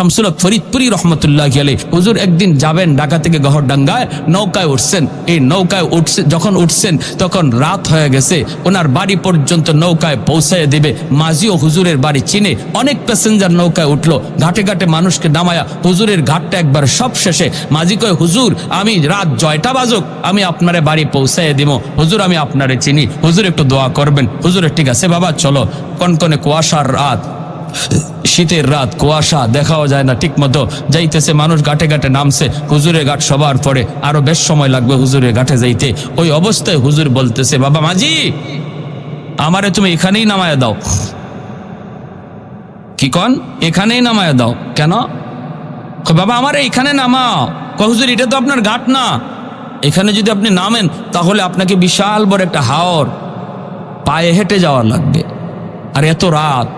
শামসুল হক ফরিদপুরি রহমতুল্লাহি আলাইহি হুজুর একদিন যাবেন ঢাকা থেকে গহরডাঙ্গায়, নৌকায় উঠছেন। এই নৌকায় যখন উঠছেন তখন রাত হয়ে গেছে, ওনার বাড়ি পর্যন্ত নৌকায় পৌঁছায় দিবে। মাঝিও হুজুরের বাড়ি চিনে, অনেক প্যাসেঞ্জার নৌকায় উঠলো, ঘাটে ঘাটে মানুষকে নামায়া হুজুরের ঘাটটা একবার সব শেষে মাঝি কয়, হুজুর আমি রাত 6টা বাজুক আমি আপনারে বাড়ি পৌঁছায় দিব, হুজুর আমি আপনারে চিনি, হুজুর একটু দোয়া করবেন। হুজুরের ঠিক আছে বাবা চলো। কনকনে কুয়াশার রাত, শীতের রাত, কুয়াশা, দেখাও যায় না ঠিক মতো, যাইতেছে মানুষ ঘাটে ঘাটে নামছে। হুজুরের ঘাট সবার পরে, আরো বেশ সময় লাগবে হুজুরের ঘাটে যাইতে। ওই অবস্থায় হুজুর বলতেছে, বাবা মাঝি আমারে তুমি এখানেই নামায় দাও। কি কন? এখানেই নামায় দাও। কেন? বাবা আমার এখানে নামাও। হুজুর এটা তো আপনার ঘাট না, এখানে যদি আপনি নামেন তাহলে আপনাকে বিশাল বড় একটা হাওর পায়ে হেঁটে যাওয়ার লাগবে, আর এত রাত,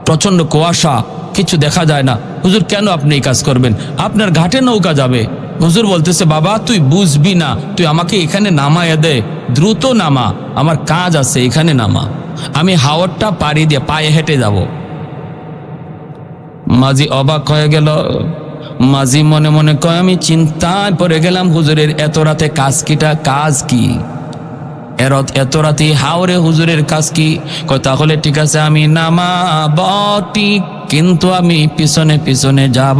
প্রচন্ড কুয়াশা, কিছু দেখা যায় না। হুজুর কেন আপনি এই কাজ করবেন? আপনার ঘাটে নৌকা যাবে। হুজুর বলতেছে, বাবা তুই বুঝবি না, তুই আমাকে এখানে নামায় দে, দ্রুত নামা, আমার কাজ আছে, এখানে নামা, আমি হাওরটা পাড়ি দিয়ে পায়ে হেঁটে যাব। মাঝি অবাক হয়ে গেল। মাঝি মনে মনে কয়, আমি চিন্তায় পড়ে গেলাম, হুজুরের এত রাতে কাজ কি? এত রাতে হাওরে হুজুরের কাজ কি? কয় তাহলে ঠিক আছে আমি নামাব ঠিক, কিন্তু আমি পিছনে পিছনে যাব।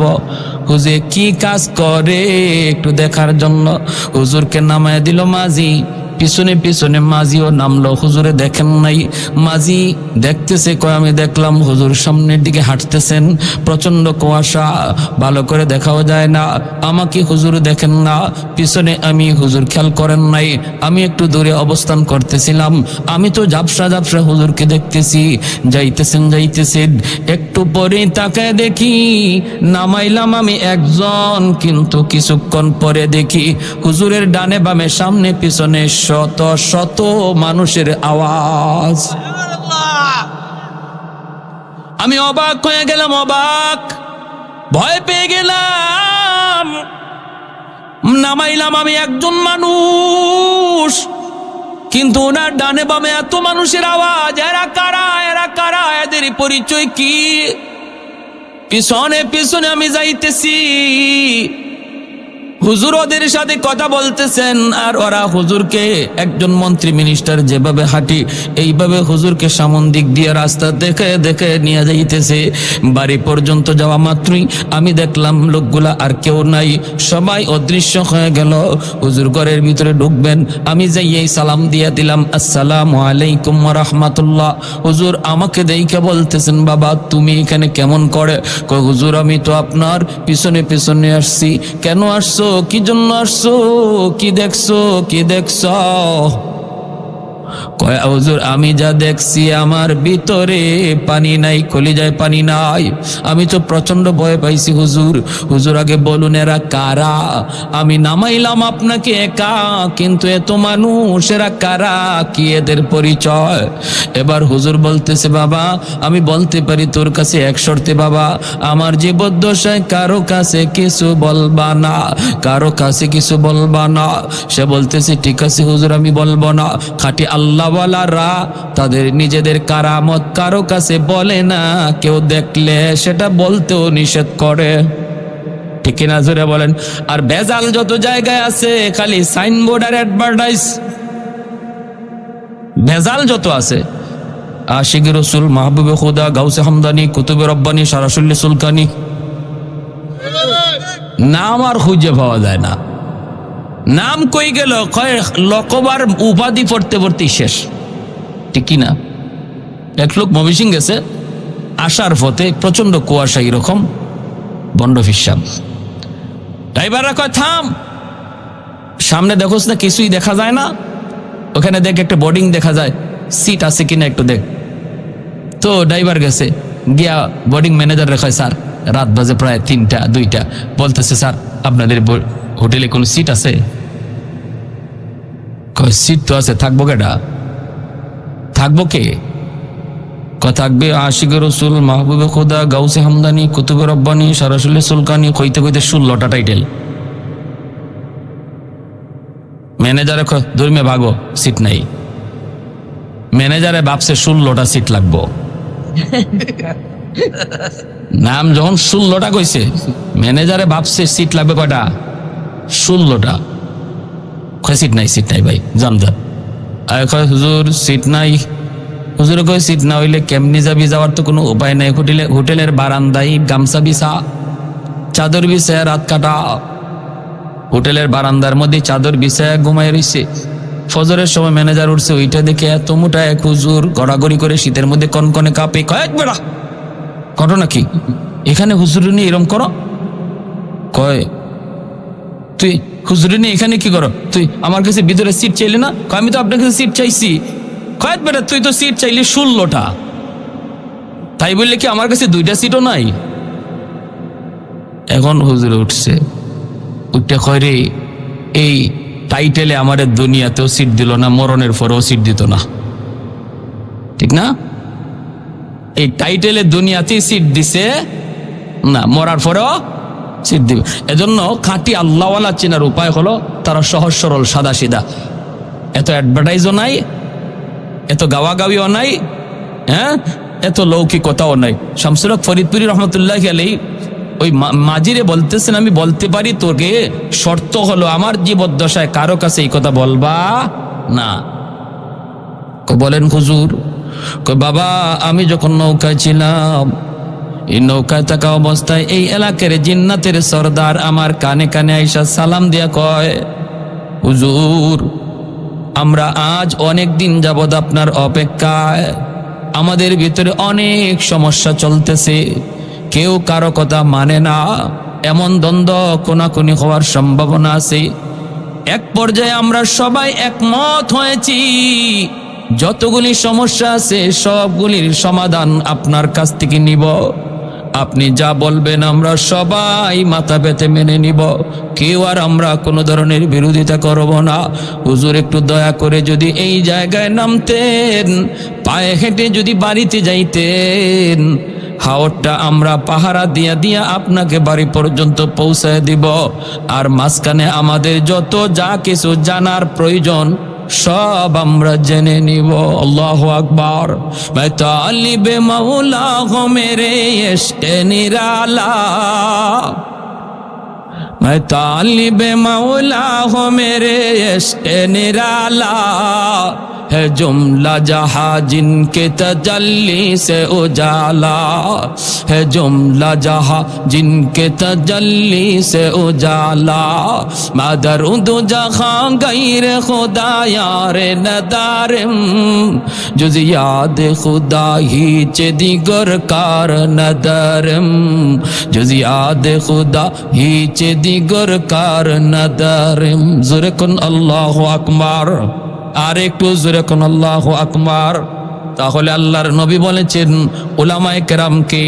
হুজুর কি কাজ করে একটু দেখার জন্য হুজুরকে নামায় দিল মাঝি। পিছনে পিছনে মাঝিও নামলো, হুজুরে দেখেন নাই। মাঝি দেখতেছে, কয় আমি দেখলাম হুজুর সামনের দিকে হাঁটতেছেন, প্রচন্ড কুয়াশা, ভালো করে দেখাও যায় না, আমাকে হুজুর দেখেন না, পিছনে আমি হুজুর খেয়াল করেন নাই, আমি একটু দূরে অবস্থান করতেছিলাম, আমি তো ঝাপসা ঝাপসা হুজুরকে দেখতেছি, যাইতেছেন, একটু পরে তাকায় দেখি নামাইলাম আমি একজন, কিন্তু কিছুক্ষণ পরে দেখি হুজুরের ডানে বামে সামনে পিছনে শত শত মানুষের আওয়াজ। আমি অবাক হয়ে গেলাম, অবাক, ভয় পেয়ে গেলাম। নামাইলাম আমি একজন মানুষ, কিন্তু ওনার ডানে বামে এত মানুষের আওয়াজ, এরা কারা, এদের পরিচয় কি? পিছনে পিছনে আমি যাইতেছি, হুজুর ওদের সাথে কথা বলতেছেন, আর ওরা হুজুরকে, একজন মন্ত্রী মিনিস্টার যেভাবে হাঁটি এইভাবে হুজুরকে সামন দিক দিয়ে রাস্তা দেখে দেখে নিয়ে যাইতেছে। বাড়ি পর্যন্ত যাওয়া মাত্রই আমি দেখলাম লোকগুলা আর কেউ নাই, সবাই অদৃশ্য হয়ে গেল। হুজুর ঘরের ভিতরে ঢুকবেন, আমি যাইয়েই সালাম দিয়ে দিলাম, আসসালামু আলাইকুম ওয়া রাহমাতুল্লাহ। হুজুর আমাকে দেখে বলতেছেন, বাবা তুমি এখানে কেমন করে? কই হুজুর আমি তো আপনার পিছনে পিছনে আসছি। কেন আসছো? কি জন্য আসছো? কি দেখছো? কয় হুজুর আমি যা দেখছি আমার ভিতরে পানি নাই, কলিজায় পানি নাই, আমি তো প্রচন্ড ভয় পাইছি হুজুর। হুজুর আগে বলুন এরা কারা? আমি নামাইলাম আপনাকে একা, কিন্তু এত মানুষ, এরা কারা, কি এদের পরিচয়? এবার হুজুর বলতেছে, বাবা আমি বলতে পারি তোর কাছে এক শর্তে, বাবা আমার জীবদ্দশায় কারো কাছে কিছু বলবা না, কারো কাছে কিছু বলবা না। সে বলতেছে ঠিক আছে হুজুর আমি বলবো না। খাঁটি আল্লাহওয়ালারা তাদের নিজেদের কারামত কারো কাছে বলে না, কেউ দেখলে সেটা বলতেও নিষেধ করে, ঠিক কিনা জোরে বলেন? আর ভেজাল যত জায়গায় আছে খালি সাইনবোর্ড আর অ্যাডভার্টাইজ, ভেজাল যত আছে, আশিক রসুল, মাহবুবে খুদা, গাউসে হামদানি, কুতুবে রব্বানি, সারাসুল্লি সুলকানি, নাম আর খুঁজে পাওয়া যায় না। নাম কই গেল? লকবার উপাধি পড়তে পড়তেই শেষ, ঠিক কিনা? এক লোক ময়মনসিংহ গেছে, আসার পথে প্রচন্ড কুয়াশা, এরকম বন্ড ফিসাব। ড্রাইভাররা কয় থাম, সামনে দেখোস না কিছুই দেখা যায় না? ওখানে দেখ একটা বোর্ডিং দেখা যায়, সিট আছে কিনা একটু দেখ। তো ড্রাইভার গেছে, গিয়া বোর্ডিং ম্যানেজার রেখায়, স্যার রাত বাজে প্রায় 3টা 2টা, বলতেছে স্যার আপনাদের হোটেলে কোনো সিট আছে? সিট তো আছে, থাকবো কেটা? থাকবো কে? থাকবে আশিক রসুল, মাহবুবে খুদা, গাউসে হামদানি, কুতুবে রব্বানি, সারাসুল্লি সুলকানি, কইতে কইতে 16টা টাইটেল। ম্যানেজারে ধর্মে ভাগো, সিট নাই। ম্যানেজারে ভাবছে 16টা সিট লাগবো, নাম যখন 16টা কইছে, ম্যানেজারে ভাবছে সিট লাগবে কয়টা? 16টা। কয় সিট নাই, সিট নাই ভাই, যান যান। আর কয় হুজুর সিট নাই। হুজুর কয় সিট না হইলে কেমনি যাবি? যাওয়ার তো কোনো উপায় নাই। হোটেলের বারান্দায় গামছা বিছা, চাদর বিছায় রাত কাটা। হোটেলের বারান্দার মধ্যে চাদর বিছায় ঘুমায় রইছে। ফজরের সময় ম্যানেজার উঠছে, ওইটা দেখে এত মোটা এক হুজুর গড়াগড়ি করে শীতের মধ্যে কনকনে কাঁপে। কয়েক বেড়া ঘটনা কি? এখানে হুজুর নিয়ে এরম করো? কয় তুই হুজুর নিয়ে এখানে কি করো? তুই আমার কাছে ভিতরে সিট চাইলি না? কয় আমি তো আপনার কাছে সিট চাইছি। কয়েক বেটা তুই তো সিট চাইলি 16টা, তাই বললে কি আমার কাছে 2টা সিটও নাই? এখন হুজুর উঠছে, উঠতে কয় রে, এই টাইটেলে আমাদের দুনিয়াতেও সিট দিল না, মরণের পরেও সিট দিত না, ঠিক না? এই টাইটেলে দুনিয়াতেই সিট দিছে না, মরার পরেও সিট দিবে। এজন্য খাঁটি আল্লাহওয়ালা চেনার উপায় হলো তারা সহজ সরল সাদা সিধা, এত অ্যাডভার্টাইজও নাই, এত গাওয়াগাওয়িও নাই, হ্যাঁ, এত লৌকিকতাও নাই। শামসুল হক ফরিদপুরি রহমতুল্লাহ আলাইহি ওই মাজিরে বলতেছেন, আমি বলতে পারি তোকে, শর্ত হলো আমার জীবদ্দশায় কারো কাছে এই কথা বলবা না। বলেন হুজুর? বাবা আমি যখন নৌকায় ছিলাম, এই নৌকায় থাকা অবস্থায় এই এলাকার জিন্নাতের সর্দার আমার কানে কানে আইসা সালাম দিয়া কয়, হুজুর আমরা আজ অনেক দিন যাবৎ আপনার অপেক্ষায়, আমাদের ভিতরে অনেক সমস্যা চলতেছে, কেউ কারো কথা মানে না, এমন দ্বন্দ্ব কোনাকুনি হওয়ার সম্ভাবনা আছে। এক পর্যায়ে আমরা সবাই একমত হয়েছি যতগুলি সমস্যা আছে সবগুলির সমাধান আপনার কাছ থেকে নিব। আপনি যা বলবেন আমরা সবাই মাথা পেতে মেনে নিব, কেউ আর আমরা কোনো ধরনের বিরোধিতা করব না। হুজুর একটু দয়া করে যদি এই জায়গায় নামতেন, পায়ে হেঁটে যদি বাড়িতে যাইতেন, হাওরটা আমরা পাহারা দিয়া দিয়া আপনাকে বাড়ি পর্যন্ত পৌঁছায় দিব, আর মাঝখানে আমাদের যত যা কিছু জানার প্রয়োজন সব আমরা জেনে নিব। আল্লাহু আকবার। मैं तालिब मौला हूँ मेरे इश्क़ निराला, मैं तालिब मौला हूँ मेरे इश्क़ निराला, है जुमला जहाँ जिनके तजल्ली से उजाला, है जुमला जहाँ जिनके तजल्ली से उजाला, मदरुद जहाँ गैर खुदा यार नदारम, जुज याद खुदा ही चे दिगर कार नदारम, जुज याद खुदा ही चे दिगर कार नदारम। ज़ोरे कुन अल्लाहु अकबर। আর একটু জোরে কোন আল্লাহু আকবার। তাহলে আল্লাহর নবী বলেছেন উলামায়ে কেরামকে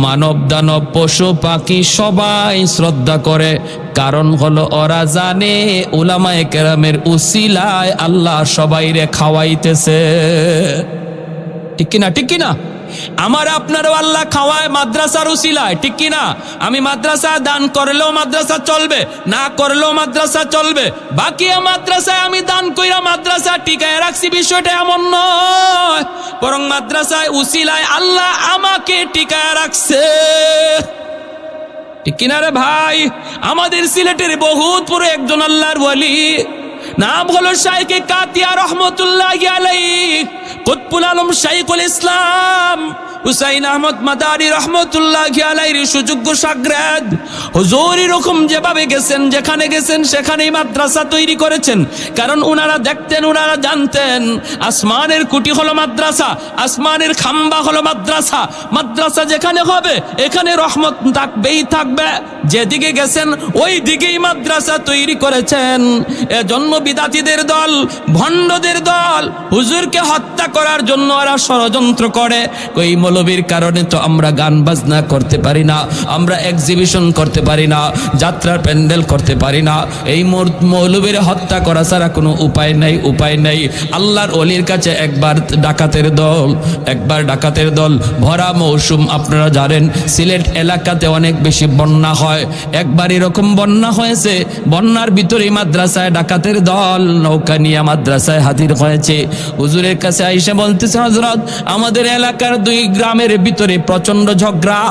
মানব দানব পশু পাখি সবাই শ্রদ্ধা করে, কারণ হলো ওরা জানে উলামায়ে কেরামের উসিলায় আল্লাহ সবাইরে খাওয়াইতেছে। ঠিক কিনা? ঠিক কিনা? আমার আপনারও আল্লাহ খাওয়ায় মাদ্রাসার উসিলায়, ঠিক কিনা? আমি মাদ্রাসা দান করলেও মাদ্রাসা চলবে, না করলেও মাদ্রাসা চলবে, বাকি মাদ্রাসায় আমি দান কইরা মাদ্রাসা টিকায় রাখছি বিষয়টা এমন নয়, বরং মাদ্রাসায় উসিলায় আল্লাহ আমাকে টিকায় রাখছে। ঠিক কিনা রে ভাই? আমাদের সিলেটের বহুত পুরো একজন আল্লাহর ওয়ালি, নাম হলো শাইখে কাতিয়া রহমতুল্লাহি আলাইহি, কুতবুল আলম শাইখুল ইসলাম হুসাইন আহমদ মাদারি রহমতুল্লাহি আলাইহির সুযোগ্য শাগরেদ। হুজুর এরকম যেভাবে গেছেন, যেখানে গেছেন সেখানেই মাদ্রাসা তৈরি করেছেন, কারণ উনারা দেখতেন, উনারা জানতেন আসমানের কুটি হলো মাদ্রাসা, আসমানের খাম্বা হলো মাদ্রাসা, মাদ্রাসা যেখানে হবে এখানে রহমত থাকবেই থাকবে। যেদিকে গেছেন ওই দিকেই মাদ্রাসা তৈরি করেছেন। এজন্য বিদাতীদের দল, ভণ্ডদের দল হুজুরকে হত্যা করার জন্য ওরা ষড়যন্ত্র করে। ওই মৌলবীর কারণে তো আমরা গান বাজনা করতে পারি না, আমরা এক্সিবিশন করতে পারি না, যাত্রার প্যান্ডেল করতে পারি না। এই মৌলবীর হত্যা করা ছাড়া কোনো উপায় নাই, উপায় নাই। আল্লাহর ওলির কাছে একবার ডাকাতের দল ভরা মৌসুম, আপনারা জানেন সিলেট এলাকাতে অনেক বেশি বন্যা হয়। একবার এরকম বন্যা হয়েছে, বন্যার ভিতরে মাদ্রাসায় ডাকাতের দল নৌকা নিয়ে মাদ্রাসায় হাজির হয়েছে। হুজুরের কাছে আইসা বলতেছে, হযরত আমাদের এলাকার 2 গ্রামের ভিতরে প্রচন্ড ঝগড়া,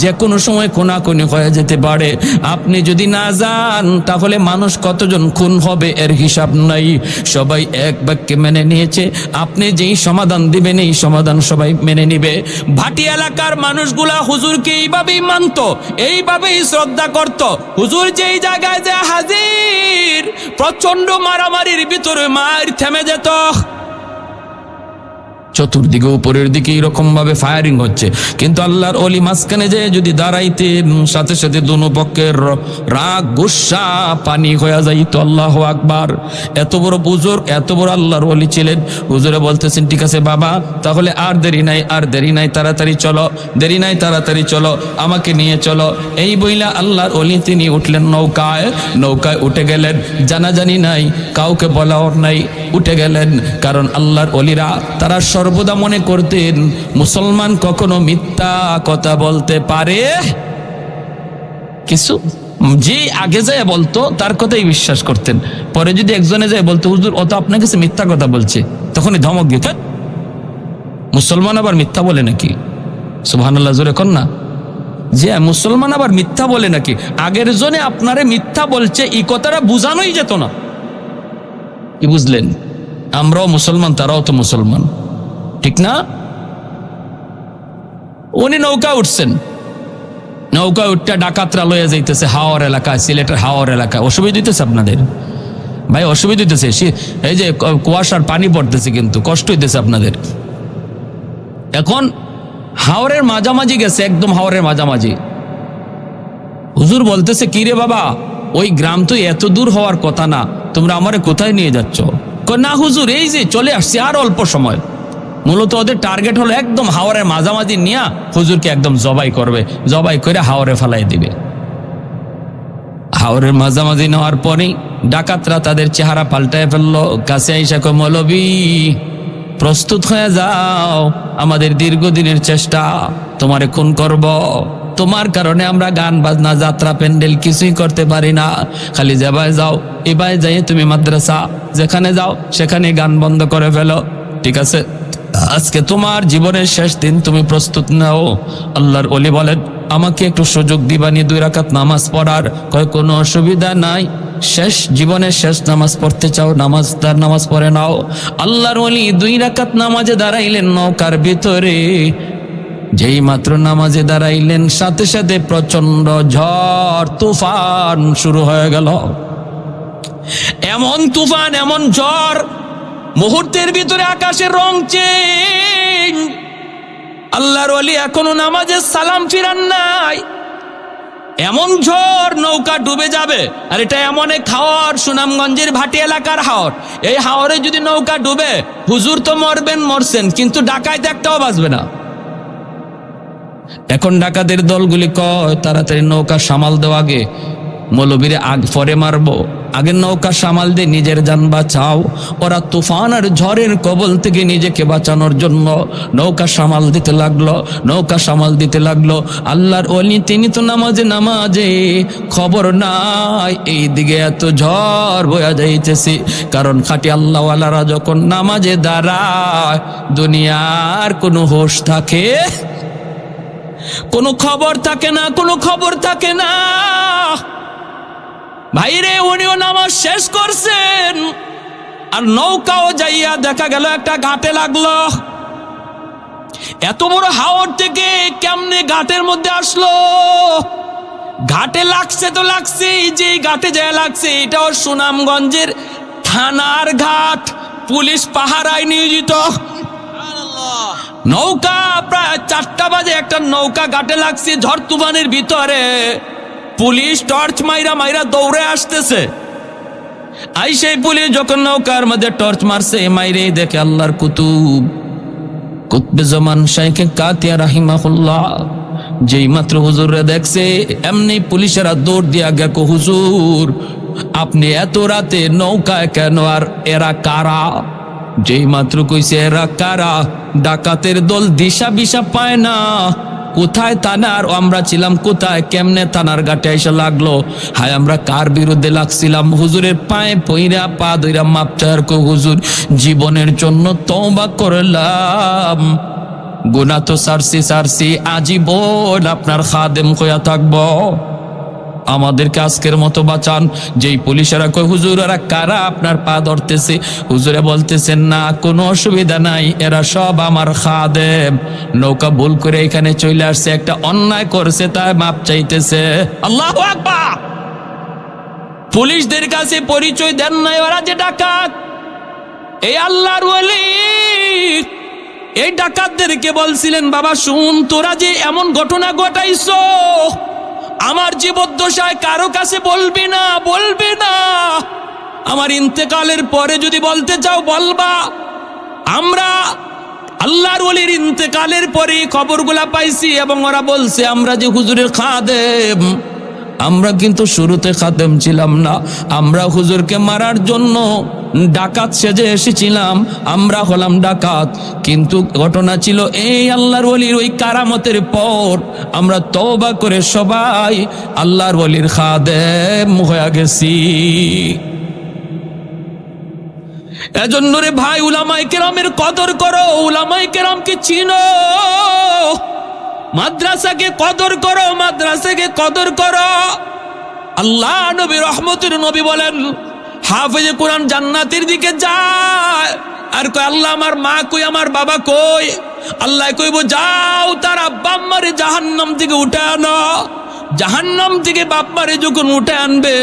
যে কোনো সময় কোনাকুনি হয়ে যেতে পারে। আপনি যদি না যান তাহলে মানুষ কতজন খুন হবে এর হিসাব নাই। সবাই এক বাক্যে মেনে নিয়েছে, আপনি যেই সমাধান দিবেন এই সমাধান সবাই মেনে নিবে। ভাটি এলাকার মানুষগুলা হুজুরকে এইভাবেই মানত, এইভাবেই শ্রদ্ধা করত। হুজুর যেই জায়গায় যে হাজির, প্রচন্ড মারামারির ভিতরে মার থেমে যেত। চতুর্দিকে উপরের দিকে এরকম ভাবে ফায়ারিং হচ্ছে, কিন্তু আল্লাহর ওলি মাঝখানে যে যদি দাঁড়াইতেন, সাথে সাথে দুনো পক্ষের রাগ গুসা পানি হয়ে যাইতো। আল্লাহু আকবার। এত বড় বুজুর্গ, এত বড় আল্লাহর ওলি ছিলেন। হুজুরে বলতেছেন, ঠিক আছে বাবা, তাহলে আর দেরি নাই, আর দেরি নাই, তাড়াতাড়ি চলো, দেরি নাই, তাড়াতাড়ি চলো, আমাকে নিয়ে চলো। এই বইলা আল্লাহর ওলি তিনি উঠলেন নৌকায়, নৌকায় উঠে গেলেন। জানাজানি নাই, কাউকে বলাও নাই, উঠে গেলেন। কারণ আল্লাহর ওলিরা তারা সর্বদা মনে করতেন মুসলমান কখনো মিথ্যা কথা বলতে পারে কিছু। যে আগে যায় বলতো তার কথাই বিশ্বাস করতেন। পরে যদি একজনে যায় বলতো, হুজুর ও তো আপনার কাছে মিথ্যা কথা বলছে, তখনই ধমক দিত, মুসলমান আবার মিথ্যা বলে নাকি? সুবহানাল্লাহ, জোরে কর না। যে মুসলমান আবার মিথ্যা বলে নাকি? আগের জনে আপনারে মিথ্যা বলছে এই কথাটা বুঝানোই যেত না। কি বুঝলেন? আমরাও মুসলমান, তারাও তো মুসলমান, ঠিক না? উনি নৌকা উঠছেন, নৌকা উঠতে ডাকাতরা লয়ে যাইতেছে হাওর এলাকায়, সিলেটের হাওর এলাকায়। অসুবিধা হইতেছে আপনাদের ভাই, অসুবিধা হইতেছে। এই যে কুয়াশার পানি পড়তেছে, কিন্তু কষ্ট হইতেছে আপনাদের। এখন হাওরের মাঝামাঝি গেছে, একদম হাওরের মাঝামাঝি। হুজুর বলতেছে, কি রে বাবা, ওই গ্রাম তো এত দূর হওয়ার কথা না, তোমরা আমারে কোথায় নিয়ে যাচ্ছ? না হুজুর, এই যে চলে আসছি, আর অল্প সময়। মূলত ওদের টার্গেট হলো একদম হাওরের মাঝামাঝি নিয়ে হুজুরকে একদম জবাই করবে, জবাই করে হাওরে ফেলাই দিবে। হাওরের মাঝামাঝি নেওয়ার পরেই ডাকাতরা তাদের চেহারা পাল্টায় ফেললো। কাছে আইসা কয়, মৌলবী প্রস্তুত হয়ে যাও, আমাদের দীর্ঘদিনের চেষ্টা, তোমারে খুন করব। তোমার কারণে আমরা গান বাজনা যাত্রা প্যান্ডেল কিছুই করতে পারি না। খালি যাবায় যাও, এবারে যাই তুমি মাদ্রাসা, যেখানে যাও সেখানে গান বন্ধ করে ফেলো, ঠিক আছে? আজকে তোমার জীবনের শেষ দিন, তুমি প্রস্তুত নাও। আল্লাহর ওলি বলেন, আমাকে একটু সুযোগ দিবানি 2 রাকাত নামাজ পড়ার? কয়, কোনো অসুবিধা নাই, শেষ জীবনের শেষ নামাজ পড়তে চাও, নামাজ পড়ে নাও। আল্লাহর ওলি 2 রাকাত নামাজে দাঁড়াইলেন নৌকার ভিতরে। যেই মাত্র নামাজে দাঁড়াইলেন, সাথে সাথে প্রচন্ড ঝড় তুফান শুরু হয়ে গেল। এমন তুফান, এমন ঝড়, মুহূর্তের ভিতরে আকাশের রং চেঞ্জ। আল্লাহর ওলি এখনো নামাজে সালাম ফিরান নাই। এমন ঝড়, নৌকা ডুবে যাবে। আর এটা এমন এক হাওর, সুনামগঞ্জের ভাটি এলাকার হাওর। এই হাওরে যদি নৌকা ডুবে, হুজুর তো মরবেন, মরছেন, কিন্তু ডাকাইতে একটাও বাঁচবে না। এখন ডাকাতের দলগুলি কয়, তাড়াতাড়ি নৌকা সামাল দেওয়া, আগে মৌলবীরে পরে মারবো, আগে নৌকা সামাল দিয়ে নিজের জান বাঁচাও। ওরা তুফান আর ঝড়ের কবল থেকে নিজেকে বাঁচানোর জন্য নৌকা সামাল দিতে লাগলো, নৌকা সামাল দিতে লাগলো। আল্লাহর ওলি তিনি তো নামাজে খবর নাই এইদিকে এত ঝড় বয়া যাইতেছে। কারণ খাঁটি আল্লাহওয়ালারা যখন নামাজে দাঁড়ায়, দুনিয়ার কোনো হোশ থাকে, কোনো খবর থাকে না, কোনো খবর থাকে না। ভাইরে, উনিও নামাজ শেষ করছেন, আর নৌকাও যাইয়া দেখা গেল একটা ঘাটে লাগলো। এত বড় হাওর থেকে কেমনে ঘাটের মধ্যে আসলো? ঘাটে লাগছে তো লাগছে, যে ঘাটে যায় লাগছে এটাও সুনামগঞ্জের থানার ঘাট, পুলিশ পাহারায় নিয়োজিত। নৌকা প্রায় 4টা বাজে একটা নৌকা ঘাটে লাগছে ঝড় তুফানের ভিতরে। পুলিশ টর্চ মাইরা দৌড়ে আসতেছে। আই সেই পুলিশ যখন নৌকার মধ্যে টর্চ মারছে, মাইরে দেখে আল্লাহর কুতবে জামান শাইখে কাতিয়া রাহিমাহুল্লাহ। যেই মাত্র হুজুরে দেখছে, এমনি পুলিশেরা দৌড় দিয়া গেল, হুজুর আপনি এত রাতে নৌকায় কেন, আর এরা কারা? যেই মাত্র কইছে এরা কারা, ডাকাতের দল দিশা বিশা পায় না, কোথায় থানা, আর আমরা ছিলাম কোথায়, কেমনে থানার ঘাটে এসে লাগলো। হায়, আমরা কার বিরুদ্ধে লাগছিলাম? হুজুরের পায়ে পইরা পা ধইরা মাপ চার কো, হুজুর জীবনের জন্য তওবা করলাম, গুনাহ তো সারছি আজীবন আপনার খাদেম হইয়া থাকব। আমাদেরকে আজকের মতো বাঁচান। যেই পুলিশেরা কয় হুজুর এরা কারা আপনার পা ধরতেছে, হুজুরে বলতেছেন না কোনো অসুবিধা নাই, এরা সব আমার খাদেম। নৌকা ভুল করে এখানে চলে আসছে, একটা অন্যায় করছে তাই মাপ চাইতেছে। আল্লাহু আকবার। পুলিশদের কাছে পরিচয় দেন নাই ওরা যে ডাকাত। এই আল্লাহর ওয়ালি এই ডাকাতদেরকে বলছিলেন বাবা শুন, তোরা যে এমন ঘটনা ঘটাইছো আমার জীবদ্দশায় কারো কাছে বলবি না, আমার ইন্তেকালের পরে যদি বলতে চাও বলবা। আমরা আল্লাহর ওলির ইন্তেকালের পরে খবরগুলা পাইছি এবং ওরা বলছে আমরা যে হুজুরের খাদেম, আমরা কিন্তু শুরুতে খাদেম ছিলাম না, আমরা হুজুরকে মারার জন্য ডাকাত সেজে এসেছিলাম, আমরা হলাম ডাকাত। কিন্তু ঘটনা ছিল এই আল্লাহর ওলির ওই কারামতের পর আমরা তওবা করে সবাই আল্লাহর ওলির খাদেম হয়ে গেছি। এজন্য রে ভাই উলামায়ে কেরামের কদর করো, উলামায়ে কেরামকে চিনো, মাদ্রাসাকে কদর করো, মাদ্রাসাকে কদর করো। আল্লাহ নবী রহমতের নবী বলেন হাফেজে কোরআন জান্নাতের দিকে যায় আর কয় আল্লাহ আমার মা কই, আমার বাবা কই? আল্লাহ কইব যাও তার আব্বা আম্মারে জাহান্নাম থেকে উঠে আনো। জাহান্নাম থেকে বাপ মারে যখন উঠে আনবে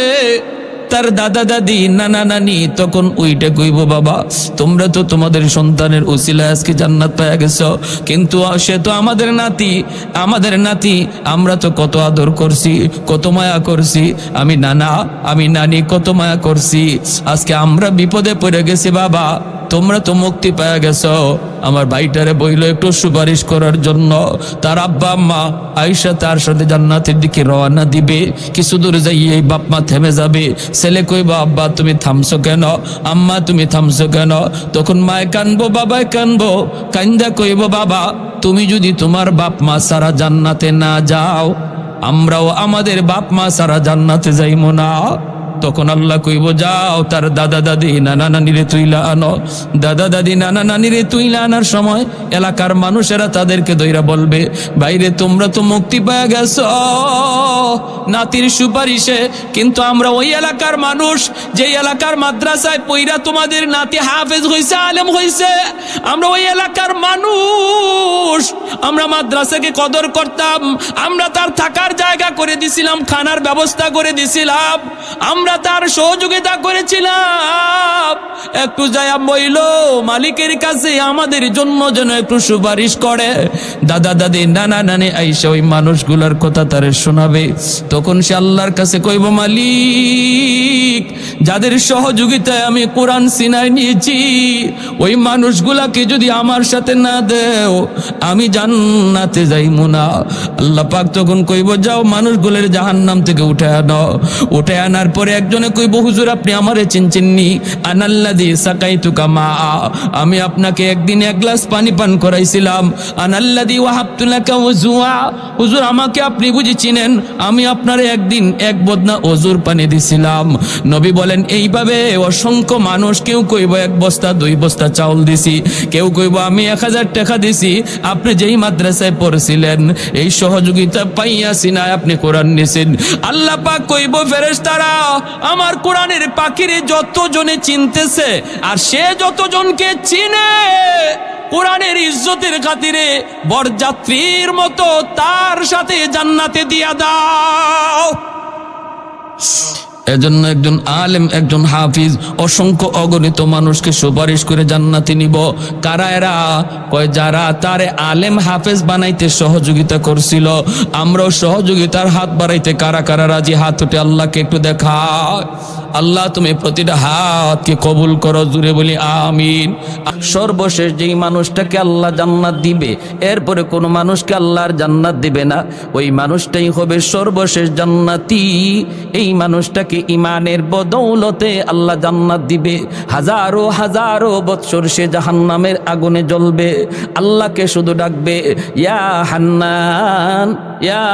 তার দাদা দাদি নানা নানি তখন ওইটা কইব বাবা তোমরা তো তোমাদের সন্তানের উসিলায় আজকে জান্নাত পেয়ে গেছো, কিন্তু সে তো আমাদের নাতি, আমরা তো কত আদর করছি, কত মায়া করছি, আমি নানা আমি নানি কত মায়া করছি, আজকে আমরা বিপদে পড়ে গেছি বাবা, তোমরা তো মুক্তি পেয়ে গেছো। আমার ভাইটারে বইল একটু সুপারিশ করার জন্য। তার আব্বা আম্মা আয়েশা তার সাথে জান্নাতের দিকে রওনা দিবে, কিছু দূর যাইয়ে বাপ মা থেমে যাবে। ছেলে কইবা আব্বা তুমি থামছো কেন, আম্মা তুমি থামছো কেন? তখন মায় কানবো, বাবায় কানবো, কান্দা কইব বাবা তুমি যদি তোমার বাপ মা সারা জান্নাতে না যাও আমরাও আমাদের বাপ মা সারা জান্নাতে যাইব না। তখন আল্লাহ কইব যাও তার দাদা দাদি নানা নানিরে তুইলা আনো। দাদা দাদি নানা নানিরে তুইলা আনার সময় এলাকার মানুষেরা তাদেরকে দইরা বলবে বাইরে তোমরা তো মুক্তি পেয়ে গেছো নাতির সুপারিশে, কিন্তু আমরা ওই এলাকার মানুষ যে এলাকার মাদ্রাসায় পইরা তোমাদের নাতি হাফেজ হইছে, আলেম হইছে, আমরা ওই এলাকার মানুষ, আমরা মাদ্রাসাকে কদর করতাম, আমরা তার থাকার জায়গা করে দিছিলাম, খানার ব্যবস্থা করে দিছিলাম, আমরা তার সহযোগিতা করেছিলাম, একটু যায়া বইল মালিকের কাছে আমাদের জন্য যেন একটু সুপারিশ করে। দাদা দাদি নানা নানি আইসা ওই মানুষগুলার কথা তারে শোনাবে। তখন সে আল্লাহর কাছে কইব মালিক যাদের সহযোগিতায় আমি কোরআন সিনাই নিয়েছি ওই মানুষগুলাকে যদি আমার সাথে না দেও আমি জান্নাতে যাইমু না। আল্লাহ পাক তখন কইব যাও মানুষগুলোর জাহান্নাম থেকে উঠে আনো। উঠে আনার পরে একজনে কইব হুজুর আপনি আমারে চিনছেননি, আনাল্লাযী সাকাইতুকা মা, আমি আপনাকে একদিন এক গ্লাস পানি পান করাইছিলাম। আনাল্লাযী ওয়াহাবতু লাকা ওযুআ, হুজুর আমাকে আপনি বুঝি চিনেন, আমি আপনারে একদিন এক বদনা ওজুর পানি দিছিলাম। নবী বলেন এইভাবে অসংখ্য মানুষ, কেউ কইব এক বস্তা দুই বস্তা চাউল দিছি, কেউ কইব আমি 1000 টাকা দিছি, আপনি যেই মাদ্রাসায় পড়ছিলেন এই সহযোগিতা পাইয়া সিনায় আপনি কোরআন নিছেন। আল্লাহ পাক কইব ফেরেশতারা আমার কোরআনের পাখিরে যতজনে চিনতেছে আর সে যতজনকে চিনে কোরআনের ইজ্জতের খাতিরে বরযাত্রীর মতো তার সাথে জান্নাতে দিয়া দাও। এজন্য একজন আলেম একজন হাফিজ অসংখ্য অগণিত মানুষকে সুপারিশ করে জান্নাতে নিব। কারা এরা? কয় যারা তারে আলেম হাফেজ বানাইতে সহযোগিতা করছিল। আমরাও সহযোগিতার হাত বাড়াইতে কারা কারা রাজি? হাত উঠে আল্লাহকে একটু দেখা। আল্লাহ তুমি প্রতিটা হাতকে কবুল করো, জুড়ে বলি আমিন। সর্বশেষ যেই মানুষটাকে আল্লাহ জান্নাত দিবে এরপরে কোনো মানুষকে আল্লাহর জান্নাত দিবে না, ওই মানুষটাই হবে সর্বশেষ জান্নাতি। এই মানুষটাকে ইমানের বদৌলতে আল্লাহ জান্নাত দিবে। হাজারো হাজারো বৎসর সে জাহান্নামের আগুনে জ্বলবে, আল্লাহকে শুধু ডাকবে ইয়া হান্নান ইয়া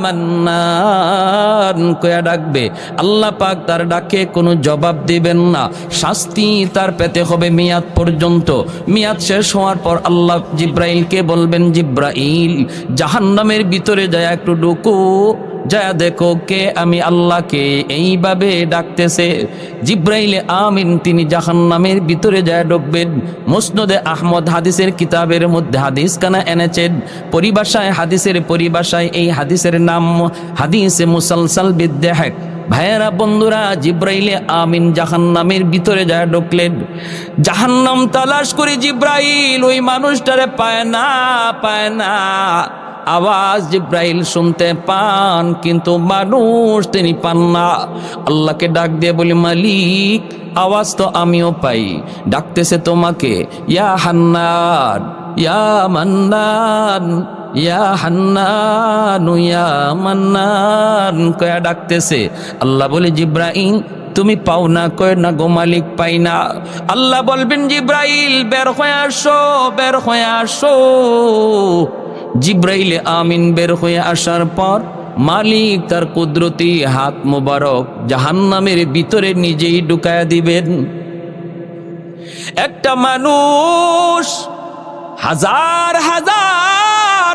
মান্নান কয়া ডাকবে। আল্লাহ পাক তার ডাকে কোনো জবাব দিবেন না, শাস্তি তার পেতে হবে মেয়াদ পর্যন্ত। মেয়াদ শেষ হওয়ার পর আল্লাহ জিব্রাইলকে বলবেন, জিব্রাইল জাহান্নামের ভিতরে যায় একটু ঢুকো, যায় দেখো কে আমি আল্লাহকে এইভাবে ডাকতেছে। জিব্রাইলে আমিন তিনি জাহান্নামের ভিতরে যায় ঢুকবেন। মুসনদে আহমদ হাদিসের কিতাবের মধ্যে হাদিস কানা এনেছেন, পরিভাষায় হাদিসের পরিভাষায় এই হাদিসের নাম হাদিসে মুসালসাল বিদ্যাহাক। ভাইয়েরা বন্ধুরা, জিব্রাইলে আমিন জাহান্নামের ভিতরে যায় ঢুকলেন। জাহান্নাম তালাশ করে জিব্রাইল ওই মানুষটারে পায় না। আওয়াজ জিব্রাইল শুনতে পান, কিন্তু মানুষ তিনি পান না। আল্লাহকে ডাক দিয়ে বলি, মালিক আওয়াজ তো আমিও পাই, ডাকতেছে তোমাকে ইয়া হান্নান ইয়া মান্নান ইয়া হান্নান ইয়া মান্নান কয়া ডাকতেছে। আল্লাহ বলে, জিব্রাইল তুমি পাও না? কয় না গো মালিক, পাই না। আল্লাহ বলবেন, জিব্রাইল বের হয়ে আসো, বের হয়ে আসো। জিব্রাইলে আমিন বের হয়ে আসার পর মালিক তার কুদরতি হাত মোবারক জাহান্নামের ভিতরে নিজেই ঢুকায়া দিবেন। একটা মানুষ হাজার হাজার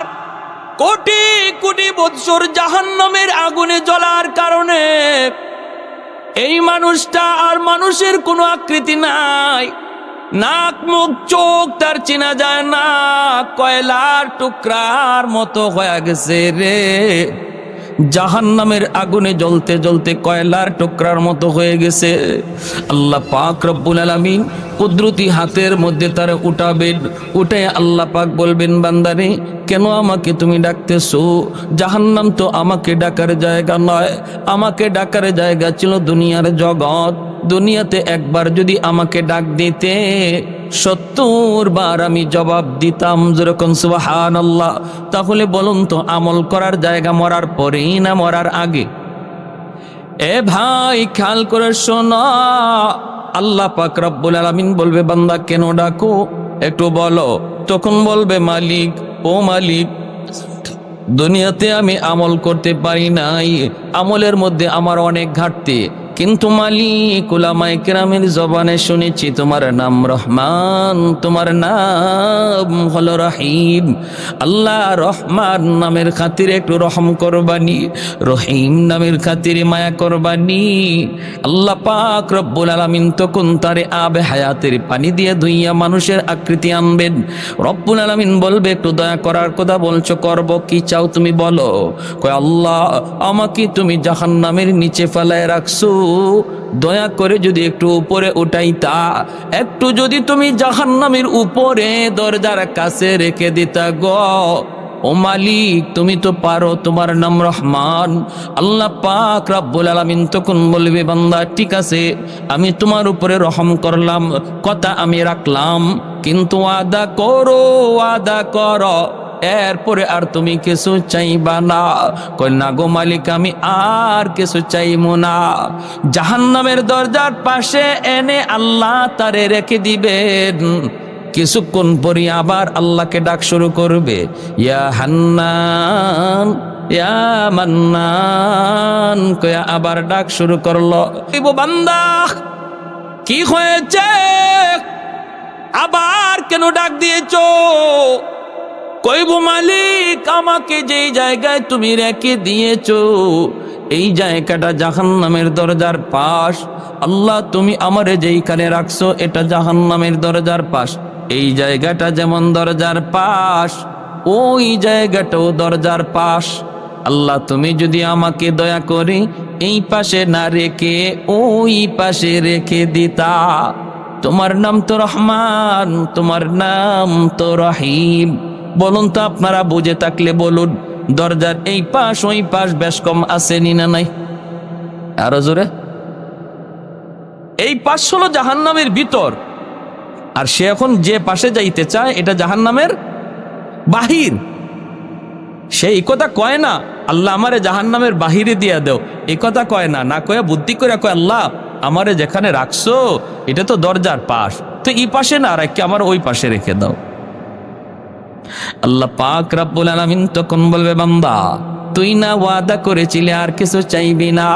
কোটি কোটি বৎসর জাহান্নামের আগুনে জ্বলার কারণে এই মানুষটা আর মানুষের কোনো আকৃতি নাই, নাক মুখ চোখ তার চেনা যায় না, কয়লার টুকরার মতো হয়ে গেছে রে। জাহান্নামের আগুনে জ্বলতে জ্বলতে কয়লার টুকরার মতো হয়ে গেছে। আল্লাহ পাক রব্বুল আলামিন কুদরতি হাতের মধ্যে তারা উঠাবেন। উঠে আল্লাহ পাক বলবেন, বান্দারে কেন আমাকে তুমি ডাকতেছো? জাহান্নাম তো আমাকে ডাকার জায়গা নয়, আমাকে ডাকার জায়গা ছিল দুনিয়ার জগৎ। দুনিয়াতে একবার যদি আমাকে ডাক দিতে ৭০ বার আমি জবাব দিতাম, যেরকম সুবহানাল্লাহ। তাহলে বলুন তো, আমল করার জায়গা মরার পরেই না মরার আগে? এ ভাই খেয়াল করে শোনা, আল্লাহ পাক রব্বুল আলামিন বলবে, বান্দা কেন ডাকো একটু বলো। তখন বলবে, মালিক ও মালিক, দুনিয়াতে আমি আমল করতে পারি নাই, আমলের মধ্যে আমার অনেক ঘাটতি, কিন্তু মালিক উলামায়ে কেরামের জবানে শুনেছি তোমার নাম রহমান, তোমার নাম হলো রহিম। আল্লাহ রহমান নামের খাতিরে একটু রহম করবানি, রহিম নামের খাতিরে মায়া করবানি। আল্লাহ পাক রব্বুল আলামিন তখন তারে আবে হায়াতের পানি দিয়ে ধুইয়া মানুষের আকৃতি আনবেন। রব্বুল আলামিন বলবে, একটু দয়া করার কথা বলছো, করব, কি চাও তুমি বলো। কয়, আল্লাহ আমাকে তুমি জাহান্নামের নিচে ফেলায় রাখছো, দয়া করে যদি একটু উপরে উঠাইতা, একটু যদি তুমি জাহান্নামের উপরে দরজার কাছে রেখে দিতা গো। ও মালিক তুমি তো পারো, তোমার নাম রহমান। আল্লাহ পাক রব্বুল আলামিন তখন বলবে, বান্দা ঠিক আছে, আমি তোমার উপরে রহম করলাম, কথা আমি রাখলাম, কিন্তু ওয়াদা করো, ওয়াদা করো এরপরে আর তুমি কিছু চাইবা না। কই না গো মালিক, আমি আর কিছু চাইবো না। জাহান্নামের দরজার পাশে এনে আল্লাহ তারে রেখে দিবেন। কিছুক্ষণ পরে আবার আল্লাহকে ডাক শুরু করবে, ইয়া হান্নান ইয়া মান্নান কয়া আবার ডাক শুরু করলো। বান্দা কি হয়েছে, আবার কেন ডাক দিয়েছো? কইব, মালিক আমাকে যেই জায়গায় তুমি রেখে দিয়েছো এই জায়গাটা জাহান্নামের দরজার পাশ। আল্লাহ তুমি আমারে যেইখানে রাখছো এটা জাহান্নামের দরজার পাশ। এই জায়গাটা যেমন দরজার পাশ, ওই জায়গাটাও দরজার পাশ। আল্লাহ তুমি যদি আমাকে দয়া করে এই পাশে না রেখে ওই পাশে রেখে দিতা। তোমার নাম তো রহমান, তোমার নাম তো রহিম। বলুন তো আপনারা বুঝে থাকলে বলুন, দরজার এই পাশ ওই পাশ বেশ কম আছে না নাই? আরো জোরে। এই পাশ হলো জাহান্নামের ভিতর, আর সে এখন যে পাশে যাইতে চায় এটা জাহান্নামের বাহির। সে এই কথা কয় না আল্লাহ আমারে জাহান্নামের বাহিরে দিয়া দেও, এই কথা কয় না, না কয়ে বুদ্ধি করে কয় আল্লাহ আমারে যেখানে রাখছো এটা তো দরজার পাশ, তো এই পাশে না রাখি আমার ওই পাশে রেখে দাও। আল্লাহ পাক রব্বুল আলামিন তখন বলবে বান্দা তুই না ওয়াদা করেছিলি আর কিছু চাইবি না?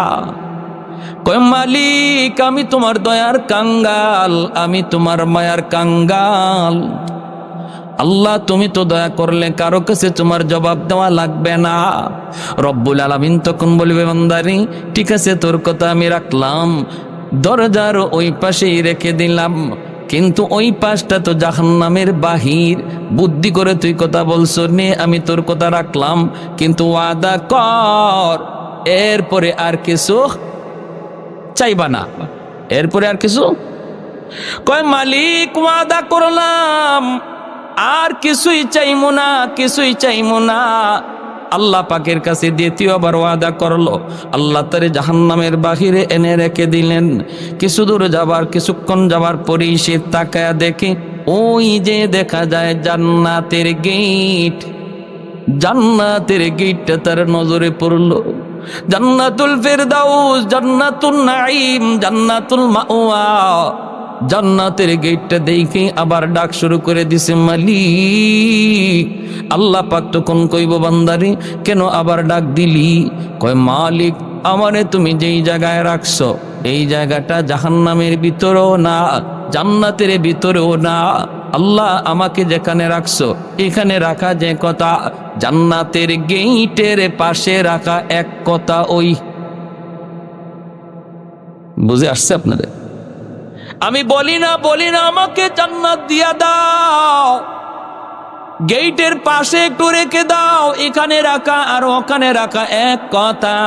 কয় মালিক আমি তোমার দয়ার কাঙ্গাল, আমি তোমার মায়ার কাঙ্গাল। আল্লাহ তুমি তো দয়া করলে কারো কাছে তোমার জবাব দেওয়া লাগবে না। রব্বুল আলামিন তখন বলবে বান্দারি ঠিক আছে তোর কথা আমি রাখলাম, দরজার ওই পাশেই রেখে দিলাম, কিন্তু ওই পাশটা তো জাহান্নামের বাহির, বুদ্ধি করে তুই কথা বলছো নে আমি তোর কথা রাখলাম, কিন্তু ওয়াদা কর এরপরে আর কিছু চাইবা না, এরপরে আর কিছু। কয় মালিক ওয়াদা করলাম আর কিছুই চাইমু না, কিছুই চাইমু না। আল্লাহ পাকের কাছে দ্বিতীয়বার ওয়াদা করলো, আল্লাহ তারে জাহান্নামের বাহিরে এনে রেখে দিলেন। কিছু দূর যাবার কিছুক্ষণ যাবার পরেই সে তাকায়া দেখে ওই যে দেখা যায় জান্নাতের গেট, জান্নাতের গেটটা তার নজরে পড়লো। জান্নাতুল ফেরদাউস, জান্নাতুল নাঈম, জান্নাতুল মাওয়া, জান্নাতের গেটটা দেখে আবার ডাক শুরু করে দিছে মালিক। আল্লাহ পাক তখন কইব বান্দারে কেন আবার ডাক দিলি? কয় মালিক আমারে তুমি যেই জায়গায় রাখছো এই জায়গাটা জাহান্নামের ভিতরেও না জান্নাতের ভিতরেও না। আল্লাহ আমাকে যেখানে রাখছো এখানে রাখা যে কথা জান্নাতের গেটের পাশে রাখা এক কথা। ওই বুঝে আসছে আপনাদের? আমি বলি না আমাকে জান্নাত দিয়া দাও, গেটের পাশে একটু রেখে দাও, এখানে রাখা আর ওখানে রাখা এক কথা।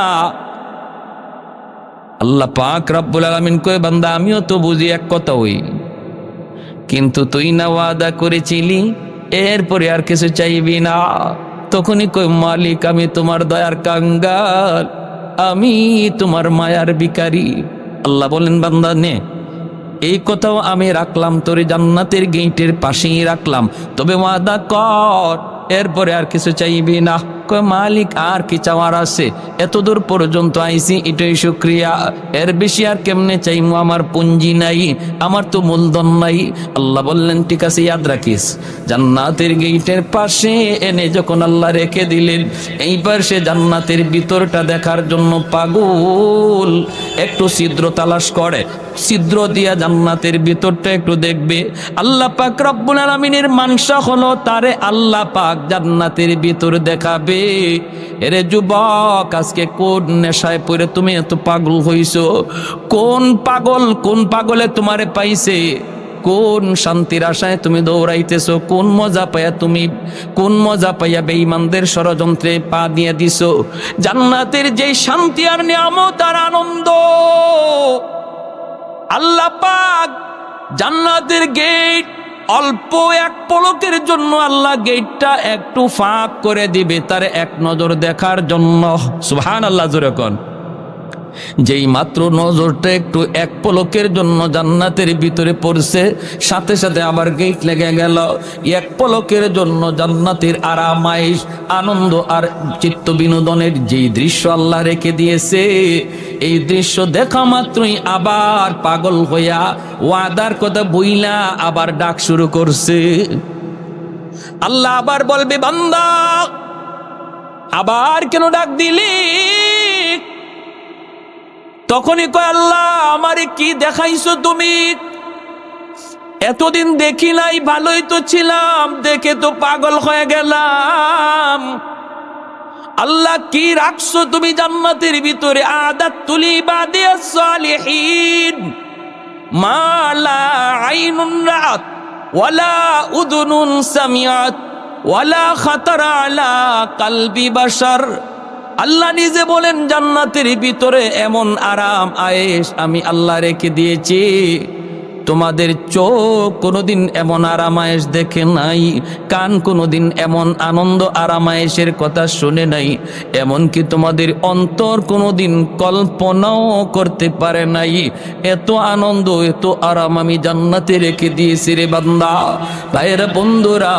আল্লাহ পাক রব্বুল আলামিন কয় বান্দা আমিও তো বুঝি এক কথা ওই, কিন্তু তুই না ওয়াদা করেছিলি এরপরে আর কিছু চাইবি না। তখনই কই মালিক আমি তোমার দয়ার কাঙ্গাল, আমি তোমার মায়ার ভিখারি। আল্লাহ বলেন বান্দা নে এই কথাও আমি রাখলাম, তোর জান্নাতের গেটের পাশেই রাখলাম, তবে ওয়াদা কর এরপরে আর কিছু চাইবি না। কয় মালিক আর কি চাওয়ার আছে, এত দূর পর্যন্ত আইছি এটাই শুকরিয়া, এর বেশি আর কেমনে চাইমু, আমার পুঞ্জি নাই, আমার তো মূলধন নাই। আল্লাহ বললেন ঠিক আছে ইয়াদ রাখিস, জান্নাতের গেটের পাশে এনে যখন আল্লাহ রেখে দিলেন এইবার সে জান্নাতের ভিতরটা দেখার জন্য পাগল, একটু ছিদ্র তালাশ করে, ছিদ্র দিয়া জান্নাতের ভিতরটা একটু দেখবে। আল্লাহ পাক রব্বুল আলামিনের মানসা হলো তারে আল্লাহ পাক জান্নাতের ভিতর দেখাবে। এরে যুবক আজকে কোন নেশায় পড়ে তুমি এত পাগল হইছো? কোন পাগলে তোমারে পাইছে? কোন শান্তির আশায় তুমি দৌড়াইতেছো? কোন মজা পাইয়া বেঈমানদের ষড়যন্ত্রে পা দিয়ে দিছো? জান্নাতের যেই শান্তি আর নিয়ামত আর আনন্দ আল্লাহ পাক জান্নাতের গেট অল্প এক পলকের জন্য আল্লাহ গেটটা একটু ফাঁক করে দিবে তার এক নজর দেখার জন্য। সুবহানাল্লাহ জোরে কোন। যেই মাত্র নজরটা একটু এক পলকের জন্য জান্নাতের ভিতরে পড়ছে সাথে সাথে আবার গেট লেগে গেল। এক পলকের জন্য জান্নাতের আরামাইশ আনন্দ আর চিত্ত বিনোদনের যেই দৃশ্য আল্লাহ রেখে দিয়েছে এই দৃশ্য দেখা মাত্রই আবার পাগল হইয়া ওয়াদার কথা বইলা আবার ডাক শুরু করছে। আল্লাহ আবার বলবে বান্দা আবার কেন ডাক দিলি? তখনই কয় আল্লাহ আমারে কি দেখাইছো তুমি? এতদিন দেখি নাই, ভালোই তো ছিলাম, দেখে তো পাগল হয়ে গেলাম। আল্লাহ কি রাখছো তুমি জান্নাতের ভিতরে? আদাতুল ইবাদিয়াস সালিহিন মা লা আইনুন রাআত ওয়ালা উযুনুন সামিআত ওয়ালা খাতারা আলা কলবি বাশার। আল্লাহ নিজে বলেন জান্নাতের ভিতরে এমন আরাম আয়েশ আমি আল্লাহ রেখে দিয়েছি তোমাদের চোখ কোনোদিন এমন আরামায়েশ দেখে নাই, কান কোনোদিন এমন আনন্দ আরামায়েশের কথা শুনে নাই, এমনকি তোমাদের অন্তর কোনোদিন কল্পনাও করতে পারে নাই এত আনন্দ এত আরাম আমি জান্নাতে রেখে দিয়েছি রে বান্দা। ভাইয়েরা বন্ধুরা,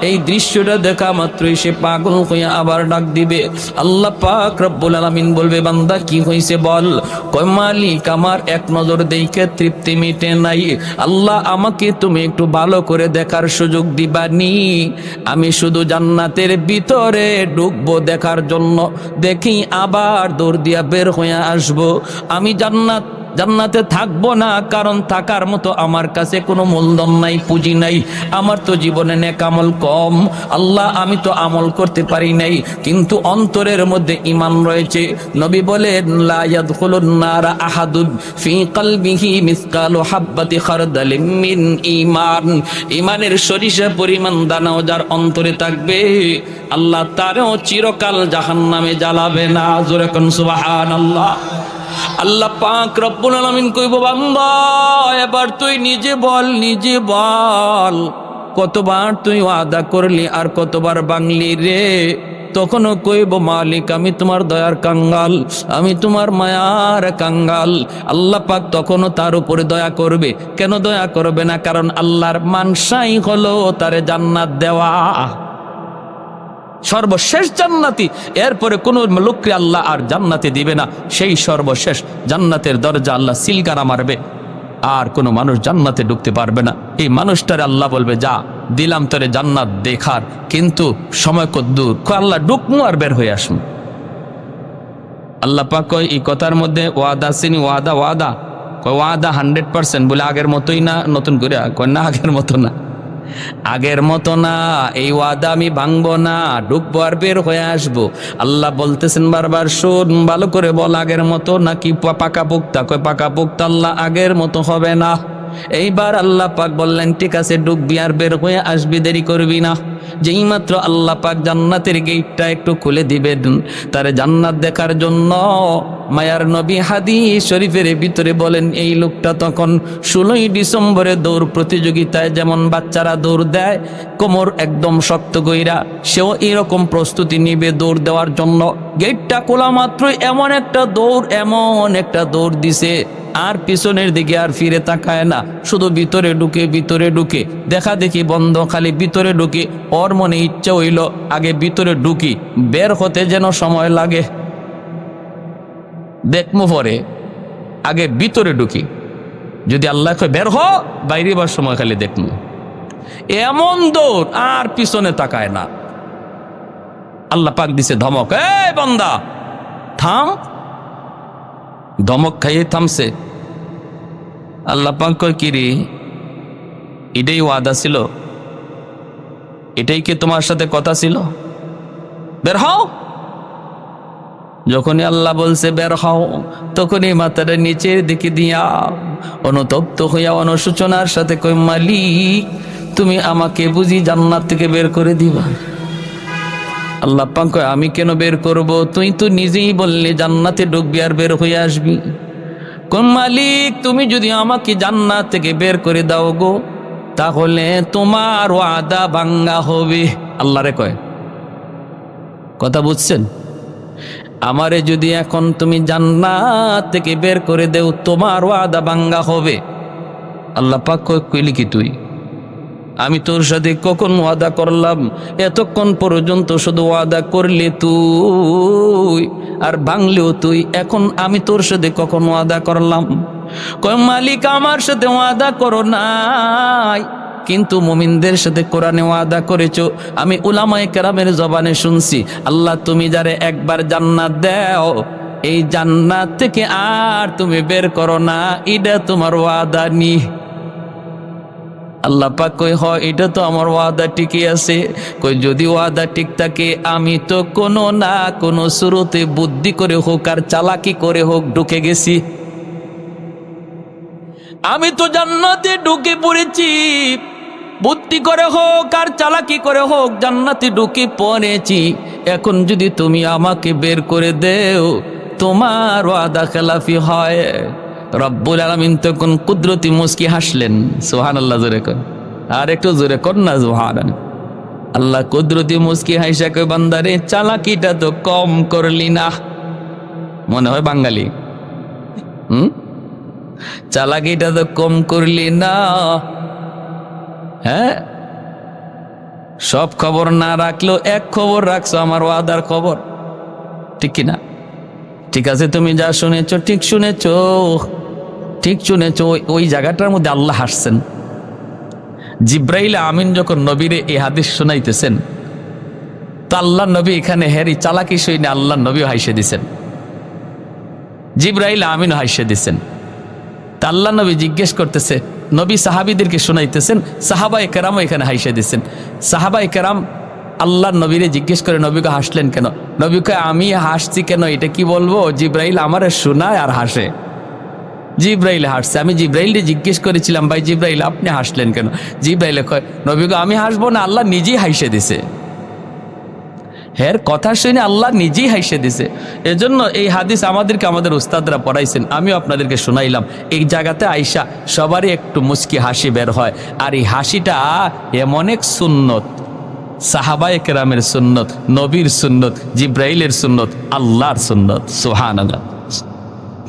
এই দৃশ্যটা দেখা মাত্রই সে পাগল হয়ে আবার ডাক দিবে। আল্লাহ পাক রব্বুল আলামিন বলবে, বান্দা কি হয়েছে বল? কয় মালিক, আমার এক নজর দেখে তৃপ্তি মিটে নাই, আল্লাহ আমাকে তুমি একটু ভালো করে দেখার সুযোগ দিবানি। আমি শুধু জান্নাতের ভিতরে ঢুকবো দেখার জন্য, দেখি আবার দৌড় দিয়া বের হয়ে আসবো। আমি জান্নাতে থাকবো না, কারণ থাকার মতো আমার কাছে কোনো মূলধন নাই, পুঁজি নাই, আমার তো জীবনে নেক আমল কম। আল্লাহ আমি তো আমল করতে পারি নাই, কিন্তু অন্তরের মধ্যে ঈমান রয়েছে। নবী বলেন, লা ইয়াদখুলুন নারা আহাদুন ফি কলবিহি মিসকালু হাববাতি খারদালিন মিন ঈমান। ঈমানের সরিষা পরিমাণ দানাও যার অন্তরে থাকবে, আল্লাহ তারও চিরকাল জাহান্নামে জ্বালাবে না। জোরে কোন সুবহানাল্লাহ। আল্লাহ পাক রব্বুল আলামিন কইব, বান্দা এবার তুই নিজে বল কতবার তুই ওয়াদা করলি আর কতবার ভাঙলি রে? তখনও কইব, মালিক আমি তোমার দয়ার কাঙ্গাল, আমি তোমার মায়ার কাঙ্গাল। আল্লাহ পাক তখনও তার উপরে দয়া করবে। কেন দয়া করবে না? কারণ আল্লাহর মানসাই হলো তারে জান্নাত দেওয়া, সর্বশেষ জান্নাতি। এরপরে কোন লোককে আল্লাহ আর জান্নাতে দিবে না, সেই সর্বশেষ জান্নাতের দরজা আল্লাহ সিলগারা মারবে, আর কোনো মানুষ জান্নাতে ঢুকতে পারবে না। এই মানুষটারে আল্লাহ বলবে, যা দিলাম তোরে জান্নাত দেখার, কিন্তু সময় কত দূর, আল্লাহ ঢুকমু আর বের হয়ে আসুন। আল্লাহ পাক কয়, এই কথার মধ্যে ওয়াদা চিনি, ওয়াদা কয় ওয়াদা 100%। বলে আগের মতোই না, নতুন করে কয় না, আগের মতো না, আগের মতো না, এই ওয়াদা আমি ভাঙবো না, ঢুকবো আর বের হয়ে আসবো। আল্লাহ বলতেছেন বারবার, শোন ভালো করে বল, আগের মতো নাকি পাকা পোক্তা? কয় পাকা পোক্তা। আল্লাহ আগের মতো হবে না। এইবার আল্লাহ পাক বললেন, ঠিক আছে ঢুকবি আর বের হয়ে আসবি, দেরি করবি না। যেই মাত্র আল্লাহ পাক জান্নাতের গেটটা একটু খুলে দিবেন তারে জান্নাত দেখার জন্য, মায়ার নবী হাদিস শরীফের ভিতরে বলেন, এই লোকটা তখন 16ই ডিসেম্বরে দৌড় প্রতিযোগিতায় যেমন বাচ্চারা দৌড় দেয়, কোমর একদম শক্ত গইরা, সেও এরকম প্রস্তুতি নিবে দৌড় দেওয়ার জন্য। গেটটা খোলা মাত্রই এমন একটা দৌড় দিছে, আর পিছনের দিকে আর ফিরে তাকায় না, শুধু ভিতরে ঢুকে দেখা দেখি বন্ধ, খালি ভিতরে ঢুকে। ওর মনে ইচ্ছা হইল আগে ভিতরে ঢুকি, বের হতে যেন সময় লাগে, দেখমু পরে, আগে ভিতরে ঢুকি, যদি আল্লাহ কয় বের হ, বাইরে বার সময় খালি দেখমু। এমন দৌড়, আর পিছনে তাকায় না। আল্লাহ পাক দিছে ধমক, এই বান্দা থাম। ধমক খাইয়ে থামছে। আল্লাহ পাক কয়, কি রে, এটাই ওয়াদা ছিল? এটাই কি তোমার সাথে কথা ছিল? বের হও। যখনই আল্লাহ বলছে বের হও, তখনই মাথাটা নিচের দিকে দিয়া অনুতপ্ত হইয়া অনুশোচনার সাথে কই, মালিক তুমি আমাকে বুঝি জান্নাত থেকে বের করে দিবা? আল্লাহ পাক কয়, আমি কেন বের করব? তুই তো নিজেই বললি জান্নাতে ঢুকবি আর বের হয়ে আসবি। কোন মালিক, তুমি যদি আমাকে জান্নাত থেকে বের করে দাও গো, তাহলে তোমার ওয়াদা ভাঙ্গা হবে। আল্লাহরে কয়, কথা বুঝছেন? আমারে যদি এখন তুমি জান্নাত থেকে বের করে দেও, তোমার ওয়াদা ভাঙ্গা হবে। আল্লাহ পাক কইলি কি তুই? আমি তোর সাথে কখন ওয়াদা করলাম? এতক্ষণ পর্যন্ত শুধু ওয়াদা করলি তুই আর ভাঙলেও তুই, এখন আমি তোর সাথে কখন ওয়াদা করলাম? কয় মালিক, আমার সাথে ওয়াদা করো নাই, কিন্তু মুমিনদের সাথে কোরআনে ওয়াদা করেছো। আমি উলামায়ে কেরামের জবানে শুনছি, আল্লাহ তুমি যারে একবার জান্নাত দাও, এই জান্নাত থেকে আর তুমি বের করো না, এটা তোমার ওয়াদা নি। আল্লাহ পাক কই, হয় এটা তো আমার ওয়াদা ঠিকই আছে। কই যদি ওয়াদা ঠিক থাকে, আমি তো কোনো না কোনো শুরুতে বুদ্ধি করে হোক আর চালাকি করে হোক ঢুকে গেছি। আমি তো জান্নাতে ঢুকে পড়েছি, বুদ্ধি করে হোক আর চালাকি করে হোক জান্নাতে ঢুকে পড়েছি। এখন যদি তুমি আমাকে বের করে দেও, তোমার ওয়াদা খেলাফি হয়, রব্বুল আলামিন তখন কুদরতি মুস্কি হাসলেন। সুবহানাল্লাহ, জোরে কর, আর একটু জোরে কর না সুবহানাল্লাহ। আল্লাহ কুদরতি মুস্কি হাসা কই, বান্দারে চালাকিটা তো কম করলি না। মনে হয় বাঙালি, চালাকিটা তো কম করলি না। হ্যাঁ, সব খবর না রাখলো এক খবর রাখছো, আমার ওয়াদার খবর, ঠিক কিনা? ঠিক আছে, তুমি যা শুনেছো ঠিক শুনেছো, ঠিক শুনেছো। ওই জায়গাটার মধ্যে আল্লাহ হাসছেন। জিব্রাইল আমিন যখন নবীরে এই হাদিস শোনাইতেছেন, তো আল্লাহ নবী এখানে হেরি চালাকি শুনে আল্লাহ নবী হাসে দিছেন, জিব্রাইল আমিন হাসে দিছেন। তা আল্লাহ নবী জিজ্ঞেস করতেছে, নবী সাহাবীদেরকে শোনাইতেছেন, সাহাবায়ে কেরামও এখানে হাসে দিচ্ছেন। সাহাবায়ে কেরাম আল্লাহ নবীরে জিজ্ঞেস করে, নবীকে হাসলেন কেন? নবীকে আমি হাসছি কেন এটা কি বলবো? জিব্রাইল আমারে শোনায় আর হাসে। জিব্রাইল হাসছে। আমি জিব্রাইলকে জিজ্ঞেস করেছিলাম, ভাই জিব্রাইল আপনি হাসলেন কেন? জিব্রাইল কয়, নবীকে আমি হাসবো না, আল্লাহ নিজেই হাসে দিছে। হের কথা শুনে আল্লাহ নিজেই হাসে দিছে। এজন্য এই হাদিস আমাদেরকে আমাদের উস্তাদরা পড়াইছেন, আমিও আপনাদেরকে শোনাইলাম। এই জায়গাতে আইসা সবারই একটু মুস্কি হাসি বের হয়। আর এই হাসিটা এমন এক সুন্নত, সাহাবায়ে কেরামের সুন্নত, নবীর সুন্নত, জিব্রাইলের সুন্নত, আল্লাহর সুন্নত। সুবহানাল্লাহ।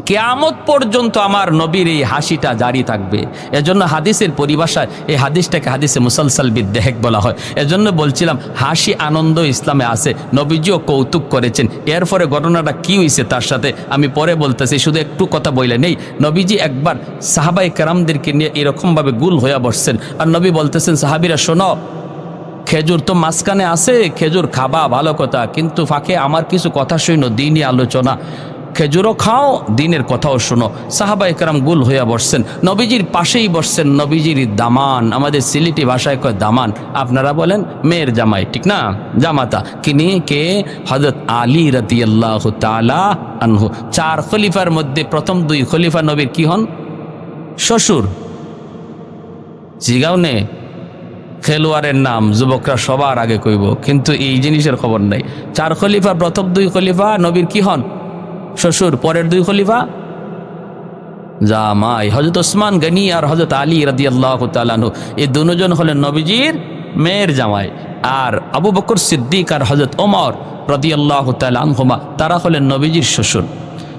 কিয়ামত পর্যন্ত আমার নবীর এই হাসিটা জারি থাকবে। এজন্য হাদিসের পরিভাষায় এই হাদিসটাকে হাদিসে মুসালসাল বিদ্দেহেক বলা হয়। এজন্য বলছিলাম হাসি আনন্দ ইসলামে আছে, নবীজিও কৌতুক করেছেন। এরপরে ঘটনাটা কি হয়েছে তার সাথে আমি পরে বলতেছি, শুধু একটু কথা বলে নেই। নবীজি একবার সাহাবায়ে কেরামদেরকে নিয়ে এরকমভাবে গুল হয়ে বসছেন, আর নবী বলতেছেন, সাহাবীরা শোনো, খেজুর তো মাঝখানে আছে, খেজুর খাবা ভালো কথা, কিন্তু ফাঁকে আমার কিছু কথা শুনো, দিনই আলোচনা, খেজুরও খাও, দিনের কথাও শোনো। সাহাবায়ে কেরাম গুল হইয়া বসছেন, নবীজির পাশেই বসছেন নবীজির দামান, আমাদের সিলেটি ভাষায় কয় দামান, আপনারা বলেন মেয়ের জামাই, ঠিক না? জামাতা কিনি কে? হযরত আলী রাদিয়াল্লাহু তাআলা আনহু। 4 খলিফার মধ্যে প্রথম 2 খলিফা নবীর কি হন? শ্বশুর। জিগাও নে, খেলোয়াড়ের নাম যুবকরা সবার আগে কইব, কিন্তু এই জিনিসের খবর নাই। 4 খলিফা, প্রথম 2 খলিফা নবীর কি হন? শ্বশুর। পরের 2 খলিফা জামাই, হযরত ওসমান গনি আর হযরত আলী রাদিয়াল্লাহু তাআলা আনহু। এই দুজন হলেন নবীজির মেয়ের জামাই। আর আবু বকর সিদ্দিক আর হযরত ওমর রাদিয়াল্লাহু তাআলা আনহুমা, তারা হলেন নবীজির শ্বশুর।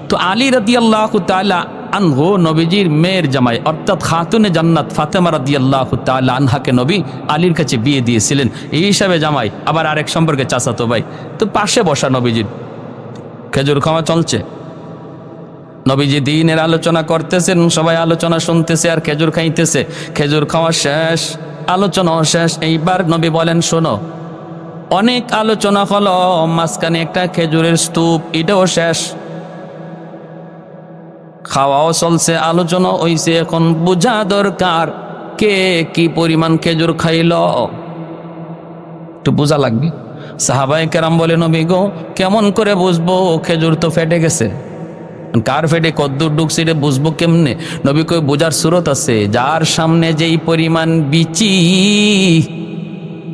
তো আলী রাদিয়াল্লাহু তাআলা আনহু নবীজির মেয়ের জামাই, অর্থাৎ খাতুনে জান্নাত ফাতেমা রাদিয়াল্লাহু তাআলা আনহাকে নবী আলীর কাছে বিয়ে দিয়েছিলেন, এই হিসাবে জামাই। আবার আরেক সম্পর্কে চাচাতো ভাই। তো পাশে বসা নবীজির, খেজুর খাওয়া চলছে, নবীজি দ্বীনের আলোচনা করতেছেন, সবাই আলোচনা শুনতেছে আর খেজুর খাইতেছে। খেজুর খাওয়া শেষ, আলোচনাও শেষ। এইবার নবী বলেন, শোনো, অনেক আলোচনা হলো, মাঝখানে একটা খেজুরের স্তূপ, এটাও শেষ। খাওয়াও চলছে, আলোচনা হইছে, এখন বোঝা দরকার কে কি পরিমাণ খেজুর খাইল, একটু বোঝা লাগবে। সাহাবায়ে কেরাম বলে, নবী গো কেমন করে বুঝবো? খেজুর তো ফেটে গেছে, কার ফেটে কদ্দুর ঢুকছে এটা বুঝবো কেমনে? নবী কই, বোঝার সুরত আছে, যার সামনে যেই পরিমাণ বিচি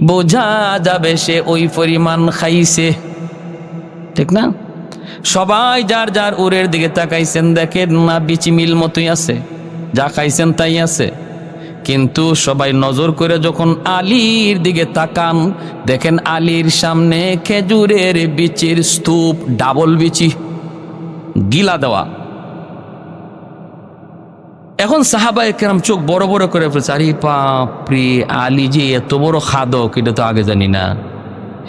বোঝা যাবে সে ওই পরিমাণ খাইছে, ঠিক না? সবাই যার যার উরের দিকে তাকাইছেন, দেখেন না বিচি মিল মতোই আছে, যা খাইছেন তাই আছে। কিন্তু সবাই নজর করে যখন আলীর দিকে তাকান, দেখেন আলীর সামনে খেজুরের বিচির স্তূপ, ডাবল বিচি, গিলা দেওয়া। এখন সাহাবায়ে কেরাম চোখ বড় বড় করে ফেলছে, আরে বাপরে, আলী যে এত বড় খাদক, এটা তো আগে জানি না।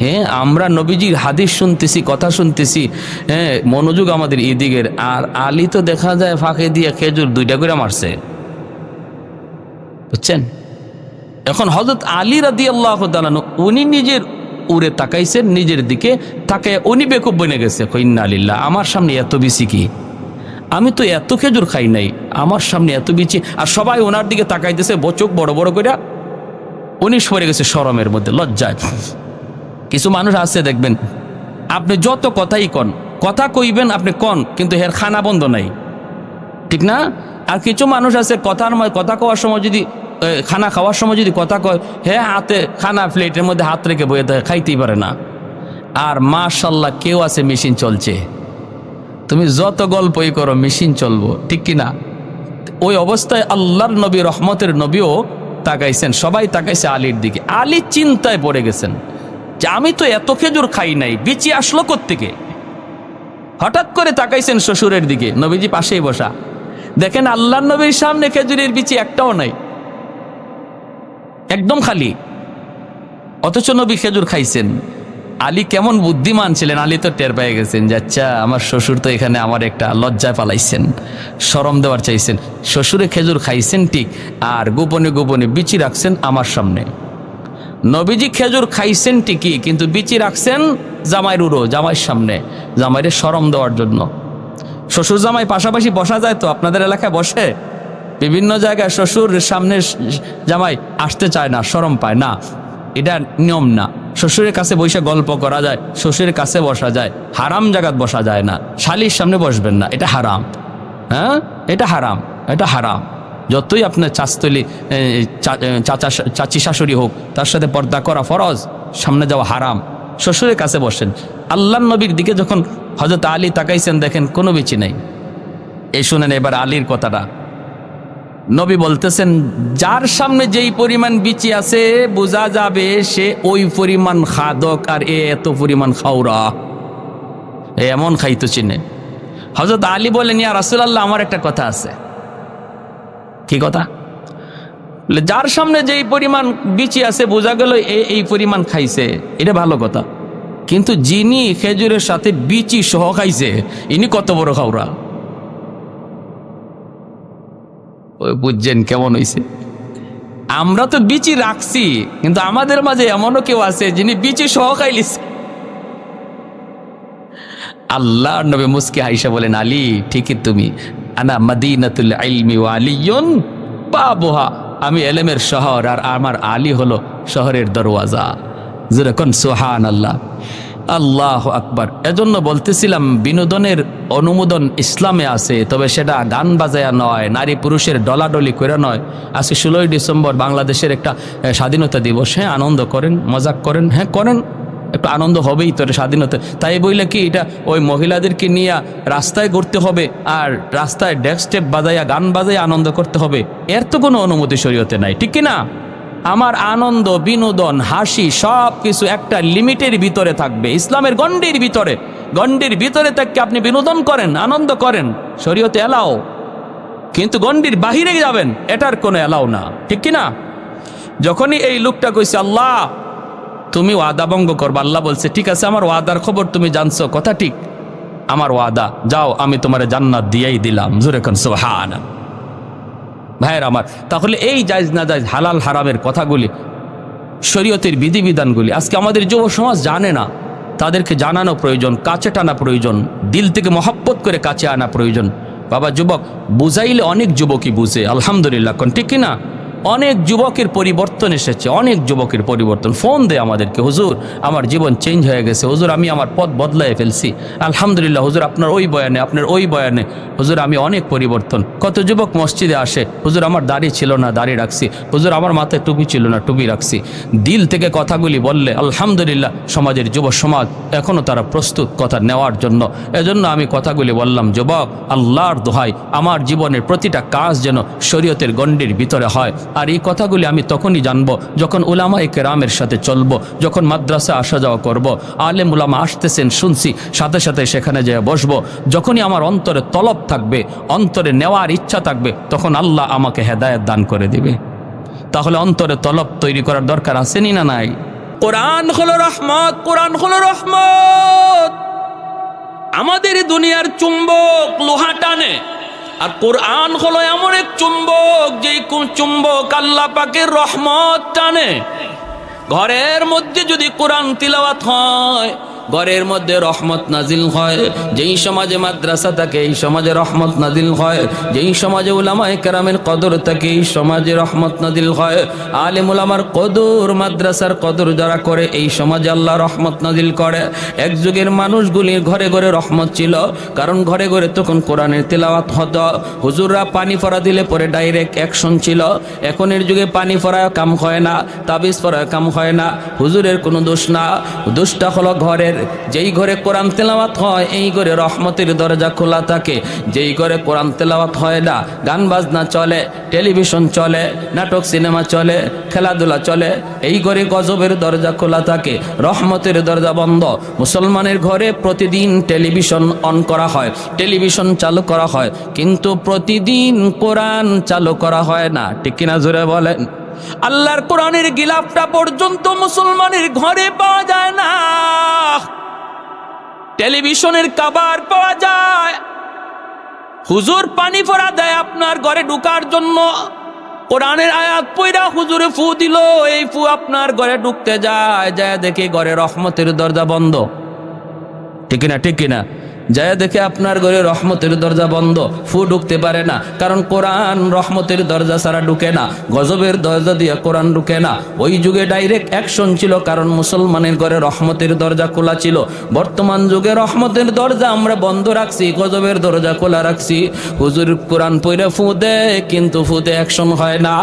হ্যাঁ, আমরা নবীজির হাদিস শুনতেছি, কথা শুনতেছি, হ্যাঁ, মনোযোগ আমাদের এদিকের। আর আলী তো দেখা যায় ফাঁকে দিয়ে খেজুর 2টা করে মারছে, বুঝছেন? এখন হযরত আলী রাদিয়াল্লাহু তাআলা উনি নিজের উড়ে তাকাইছেন, নিজের দিকে তাকায় উনি বেকুব বনে গেছে, ইন্না লিল্লাহ, আমার সামনে এত বিচি কি? আমি তো এত খেজুর খাই নাই, আমার সামনে এত বিচি। আর সবাই ওনার দিকে তাকাইতেছে, চোখ বড় বড় করে, উনি সরে গেছে শরমের মধ্যে, লজ্জায়। কিছু মানুষ আছে দেখবেন, আপনি যত কথাই কন, কথা কইবেন আপনি কন, কিন্তু এর খানা বন্ধ নাই, ঠিক না? আর কিছু মানুষ আছে কথা কওয়ার সময় যদি, খানা খাওয়ার সময় যদি কথা কয়, হ্যাঁ হাতে খানা প্লেটের মধ্যে হাত রেখে বয়ে দেয়, খাইতেই পারে না। আর মাশাআল্লাহ কেউ আছে মেশিন চলছে, তুমি যত গল্পই করো মেশিন চলবো, ঠিক কিনা? ওই অবস্থায় আল্লাহর নবী, রহমতের নবীও তাকাইছেন, সবাই তাকাইছে আলীর দিকে। আলী চিন্তায় পড়ে গেছেন যে আমি তো এত খেজুর খাই নাই, বিচি আসলো কোত্থেকে? হঠাৎ করে তাকাইছেন শ্বশুরের দিকে, নবীজি পাশেই বসা, দেখেন আল্লাহর নবীর সামনে খেজুরের বিচি একটাও নাই, একদম খালি, অথচ নবী খেজুর খাইছেন। আলী কেমন বুদ্ধিমান ছিলেন, আলী তো টের পেয়ে গেছেন যে আচ্ছা আমার শ্বশুর তো এখানে আমার একটা লজ্জায় পালাইছেন, শরম দেওয়ার চাইছেন। শ্বশুরে খেজুর খাইছেন ঠিক, আর গোপনে গোপনে বিচি রাখছেন আমার সামনে। নবীজি খেজুর খাইছেন ঠিকই, কিন্তু বিচি রাখছেন জামাইয়ের উড়ো, জামাইয়ের সামনে, জামাইয়ের শরম দেওয়ার জন্য। শ্বশুর জামাই পাশাপাশি বসা যায় তো? আপনাদের এলাকায় বসে? বিভিন্ন জায়গায় শ্বশুর সামনে জামাই আসতে চায় না, শরম পায় না, এটা নিয়ম না। শ্বশুরের কাছে বসে গল্প করা যায়, শ্বশুরের কাছে বসা যায়, হারাম জায়গাত বসা যায় না। শালির সামনে বসবেন না, এটা হারাম। হ্যাঁ, এটা হারাম, এটা হারাম। যতই আপনার চাচতলি চাচি শাশুড়ি হোক, তার সাথে পর্দা করা ফরজ, সামনে যাওয়া হারাম। শ্বশুরের কাছে বসেন। আল্লাহর নবীর দিকে যখন হযরত আলী তাকাইছেন, দেখেন কোনো বিচি নেই। এই শুনেন এবার আলীর কথাটা। নবী বলতেছেন, যার সামনে যেই পরিমাণ বিচি আছে বোঝা যাবে সে ওই পরিমাণ খাদক, আর এত পরিমাণ খাওরা, এমন খাইতো চিনে। হযরত আলী বলেন, ইয়া রাসূলুল্লাহ, আমার একটা কথা আছে। কি কথা? যার সামনে যেই পরিমাণ বিচি আছে বোঝা গেল এই পরিমাণ খাইছে, এটা ভালো কথা, কিন্তু যিনি খেজুরের সাথে বিচি সহ খাইছে ইনি কত বড় খাওরা। বুঝছেন কেমন হইছে? আমরা তো বিচি রাখছি, কিন্তু আমাদের মাঝে এমনও কেউ আছে যিনি বিচি সহ খাইলিস। আল্লাহর নবী মুস্কি হাইসা বলেন, আলী ঠিকই তুমি, আনা মাদিনাতুল ইলমি ওয়া আলিয়ুন বাবুহা, আমি এলেমের শহর আর আমার আলী হলো শহরের দরওয়াজা। যেরকম সুবহানাল্লাহ, আল্লাহু আকবার। এজন্য বলতেছিলাম বিনোদনের অনুমোদন ইসলামে আছে, তবে সেটা গান বাজায়া নয়, নারী পুরুষের ডলাডলি করে নয়। আজকে 16ই ডিসেম্বর বাংলাদেশের একটা স্বাধীনতা দিবস, হ্যাঁ আনন্দ করেন, মজাক করেন, হ্যাঁ করেন, একটু আনন্দ হবেই তো, স্বাধীনতা। তাই বইলে কি এটা ওই মহিলাদেরকে নিয়ে রাস্তায় ঘুরতে হবে আর রাস্তায় ডেস্ক স্টেপ বাজাইয়া গান বাজাইয়া আনন্দ করতে হবে? এর তো কোনো অনুমতি শরীয়তে নাই, ঠিক কিনা? আমার আনন্দ, বিনোদন, হাসি সব কিছু একটা লিমিটের ভিতরে থাকবে, ইসলামের গণ্ডির ভিতরে। গণ্ডির ভিতরে থেকে আপনি বিনোদন করেন, আনন্দ করেন, শরীয়তে এলাও, কিন্তু গণ্ডির বাহিরে যাবেন এটার কোনো এলাও না, ঠিক কিনা? যখনই এই লোকটা কইছে, আল্লাহ তুমি ওয়াদা ভঙ্গ করবা, আল্লাহ বলছে, ঠিক আছে, আমার ওয়াদার খবর তুমি জানছো, কথা ঠিক, আমার ওয়াদা, যাও আমি তোমার জান্নাত দিয়েই দিলাম। জোরে কোন সুবহানাল্লাহ। ভাইয়ের আমার, তাহলে এই জায়েজ না জায়েজ, হালাল হারামের কথাগুলি, শরীয়তের বিধিবিধানগুলি আজকে আমাদের যুব সমাজ জানে না। তাদেরকে জানানো প্রয়োজন, কাছে টানা প্রয়োজন, দিল থেকে মহব্বত করে কাছে আনা প্রয়োজন। বাবা যুবক, বুঝাইলে অনেক যুবকই বুঝে, আলহামদুলিল্লাহ, কোন ঠিক কিনা? অনেক যুবকের পরিবর্তন এসেছে, অনেক যুবকের পরিবর্তন। ফোন দেয় আমাদেরকে, হুজুর আমার জীবন চেঞ্জ হয়ে গেছে, হুজুর আমি আমার পথ বদলায় ফেলছি, আলহামদুলিল্লাহ হুজুর আপনার ওই বয়ানে, আপনার ওই বয়ানে হুজুর আমি অনেক পরিবর্তন। কত যুবক মসজিদে আসে, হুজুর আমার দাড়ি ছিল না, দাড়ি রাখছি, হুজুর আমার মাথায় টুপি ছিল না, টুপি রাখছি। দিল থেকে কথাগুলি বললে আলহামদুলিল্লাহ সমাজের যুব সমাজ এখনও তারা প্রস্তুত কথা নেওয়ার জন্য। এজন্য আমি কথাগুলি বললাম, যুবক আল্লাহর দোহাই, আমার জীবনের প্রতিটা কাজ যেন শরীয়তের গণ্ডির ভিতরে হয়। আর এই কথাগুলি আমি তখনই জানবো যখন উলামায়ে কেরামের সাথে চলবো, যখন মাদ্রাসা আসা যাওয়া করব, আলেম উলামা আসতেছেন শুনছি, সাথে সাথে সেখানে যেয়ে বসবো। যখনই আমার অন্তরে তলব থাকবে, অন্তরে নেওয়ার ইচ্ছা থাকবে, তখন আল্লাহ আমাকে হেদায়েত দান করে দিবে। তাহলে অন্তরে তলব তৈরি করার দরকার আছেনি না নাই? কোরআন হলো রহমত, কোরআন হলো রহমত। আমাদের দুনিয়ার চুম্বক লোহা টানে, আর কোরআন হলো এমন এক চুম্বক, যেই চুম্বক আল্লাহ পাকের রহমত টানে। ঘরের মধ্যে যদি কোরআন তিলাওয়াত হয়, ঘরের মধ্যে রহমত নাজিল হয়। যেই সমাজে মাদ্রাসা থাকে এই সমাজে রহমত নাজিল হয়, যেই সমাজে উলামায়ে কেরামের কদর থাকে এই সমাজে রহমত নাজিল হয়। আলেম উলামার কদর, মাদ্রাসার কদর যারা করে এই সমাজে আল্লাহ রহমত নাজিল করে। এক যুগের মানুষগুলির ঘরে ঘরে রহমত ছিল, কারণ ঘরে ঘরে তখন কোরআনের তিলাওয়াত হতো। হুজুররা পানি ফোড়া দিলে পরে ডাইরেক্ট অ্যাকশন ছিল। এখনের যুগে পানি ফোড়ায় কাম হয় না, তাবিজ ফোড়ায় কাম হয় না। হুজুরের কোনো দোষ না, দোষটা হলো ঘরের। যেই ঘরে কোরআন তেলাওয়াত হয় এই ঘরে রহমতের দরজা খোলা থাকে। যেই ঘরে কোরআন তেলাওয়াত হয় না, গান বাজনা চলে, টেলিভিশন চলে, নাটক সিনেমা চলে, খেলাধুলা চলে, এই ঘরে গজবের দরজা খোলা থাকে, রহমতের দরজা বন্ধ। মুসলমানের ঘরে প্রতিদিন টেলিভিশন অন করা হয়, টেলিভিশন চালু করা হয়, কিন্তু প্রতিদিন কোরআন চালু করা হয় না। ঠিক কিনা জোরে বলেন? আল্লাহর কোরআনের গিলাফটা পর্যন্ত মুসলমানের ঘরে পাওয়া যায় না। টেলিভিশনের কভার পাওয়া যায়। হুজুর পানি ফোড়া দেয় আপনার ঘরে ঢুকার জন্য, কোরআনের আয়াত পড়া হুজুরে ফু দিল, এই ফু আপনার ঘরে ঢুকতে যায়, যায় দেখে ঘরে রহমতের দরজা বন্ধ। ঠিক না? ঠিক কিনা? যায় দেখে আপনার ঘরে রহমতের দরজা বন্ধ, ফু ঢুকতে পারে না, কারণ কোরআন রহমতের দরজা ছাড়া ঢুকে না, গজবের দরজা দিয়ে কোরআন ঢুকে না। ওই যুগে ডাইরেক্ট অ্যাকশন ছিল, কারণ মুসলমানের ঘরে রহমতের দরজা খোলা ছিল। বর্তমান যুগে রহমতের দরজা আমরা বন্ধ রাখছি, গজবের দরজা খোলা রাখছি। হুজুর কোরআন পড়ে ফু দেয়, কিন্তু ফুতে অ্যাকশন হয় না।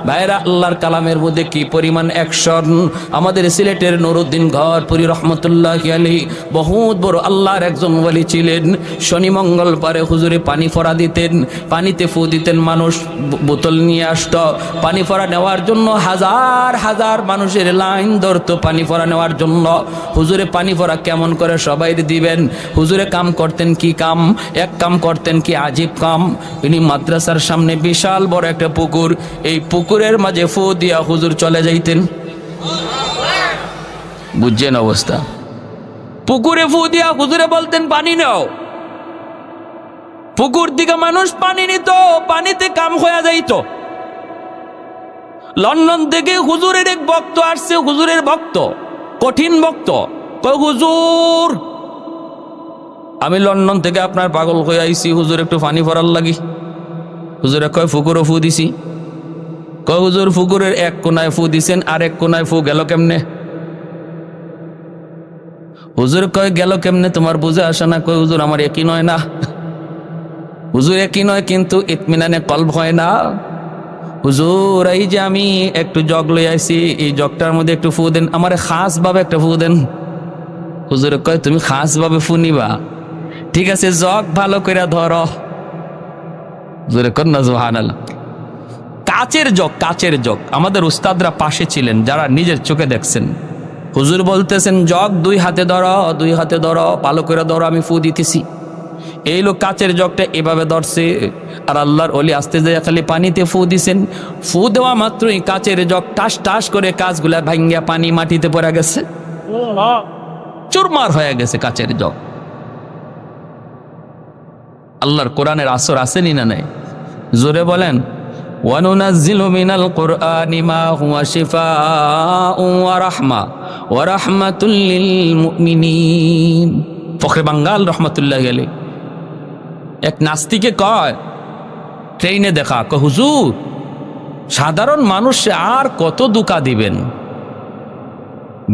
ভাইরা, আল্লাহর কালামের মধ্যে কি পরিমাণ অ্যাকশন! আমাদের সিলেটের নুরুদ্দিন ঘরপুরি রহমতুল্লাহি আলাইহি বহুত বড় আল্লাহর একজন ওলি ছিলেন। শনি মঙ্গলবারে হুজুরে পানি ফোড়া দিতেন, পানিতে ফু দিতেন, মানুষ বোতল নিয়ে আসতো পানি ফোড়া নেওয়ার জন্য, হাজার হাজার মানুষের লাইন ধরতো পানি ফোড়া নেওয়ার জন্য। হুজুরে পানি ফোড়া কেমন করে সবাই দিবেন? হুজুরে কাম করতেন কি কাম? এক কাম করতেন কি আজীব কাম। ইনি মাদ্রাসার সামনে বিশাল বড় একটা পুকুর, এই পুকুরের মাঝে ফু দিয়া হুজুর চলে যাইতেন। বুঝছেন অবস্থা? পুকুরে ফু দিয়া হুজুরে বলতেন পানি নাও। পুকুর দিকে মানুষ পানি নিত, পানিতে কাম হয়ে যাইত। লন্ডন থেকে হুজুরের এক ভক্ত আসছে, হুজুরের ভক্ত, কঠিন ভক্ত। কয় হুজুর, আমি লন্ডন থেকে আপনার পাগল হয়ে আইছি, হুজুর একটু পানি ভরার লাগি। হুজুরে কয় পুকুরও ফু দিছি। কয় হুজুর, পুকুরের এক কোনায় ফু দিছেন, আর এক কোনায় ফু গেল কেমনে? হুজুর কয় গেল কেমনে তোমার বুঝে আসে না? কয় হুজুর, আমার একই নয় না। হুজুর একই নয়, কিন্তু ইতমিনানে কলব হয় না। হুজুর, এই যে আমি একটু জগ লই আইছি, এই জগটার মধ্যে একটু ফু দেন, আমার খাস ভাবে একটা ফু দেন। হুজুর কয় তুমি খাস ভাবে ফু নিবা? ঠিক আছে, জগ ভালো করে ধরো। হুজুরে কন না সুবহানাল্লাহ। কাচের জগ, কাচের জগ। আমাদের উস্তাদরা পাশে ছিলেন, যারা নিজের চোখে দেখছেন। হুজুর বলতেছেন জগ দুই হাতে ধরো, দুই হাতে ধরো, ভালো করে ধরো, আমি ফু দিতেছি। এই লোক কাচের জগটা এভাবে ধরছে, আর আল্লাহর ওলি আস্তে যায় খালি পানিতে ফু দিছেন। ফু দেওয়া মাত্রই কাচের জগ টাস টাস করে কাচগুলা ভাঙ্গিয়া পানি মাটিতে পড়ে গেছে, চুরমার হয়ে গেছে কাচের জগ। আল্লাহর কোরআনের আসর আসেনি না নাই? জোরে বলেন। وَنُنَزِّلُ مِنَ الْقُرْآنِ مَا هُوَ شِفَاءٌ وَرَحْمَةٌ وَرَحْمَةٌ لِلْمُؤْمِنِينَ। ফখরে বাঙ্গাল রহমতুল্লাহি আলাইহি এক নাস্তিকে কয়, ট্রেনে দেখা, কয় হুজুর, সাধারণ মানুষে আর কত দুকা দিবেন?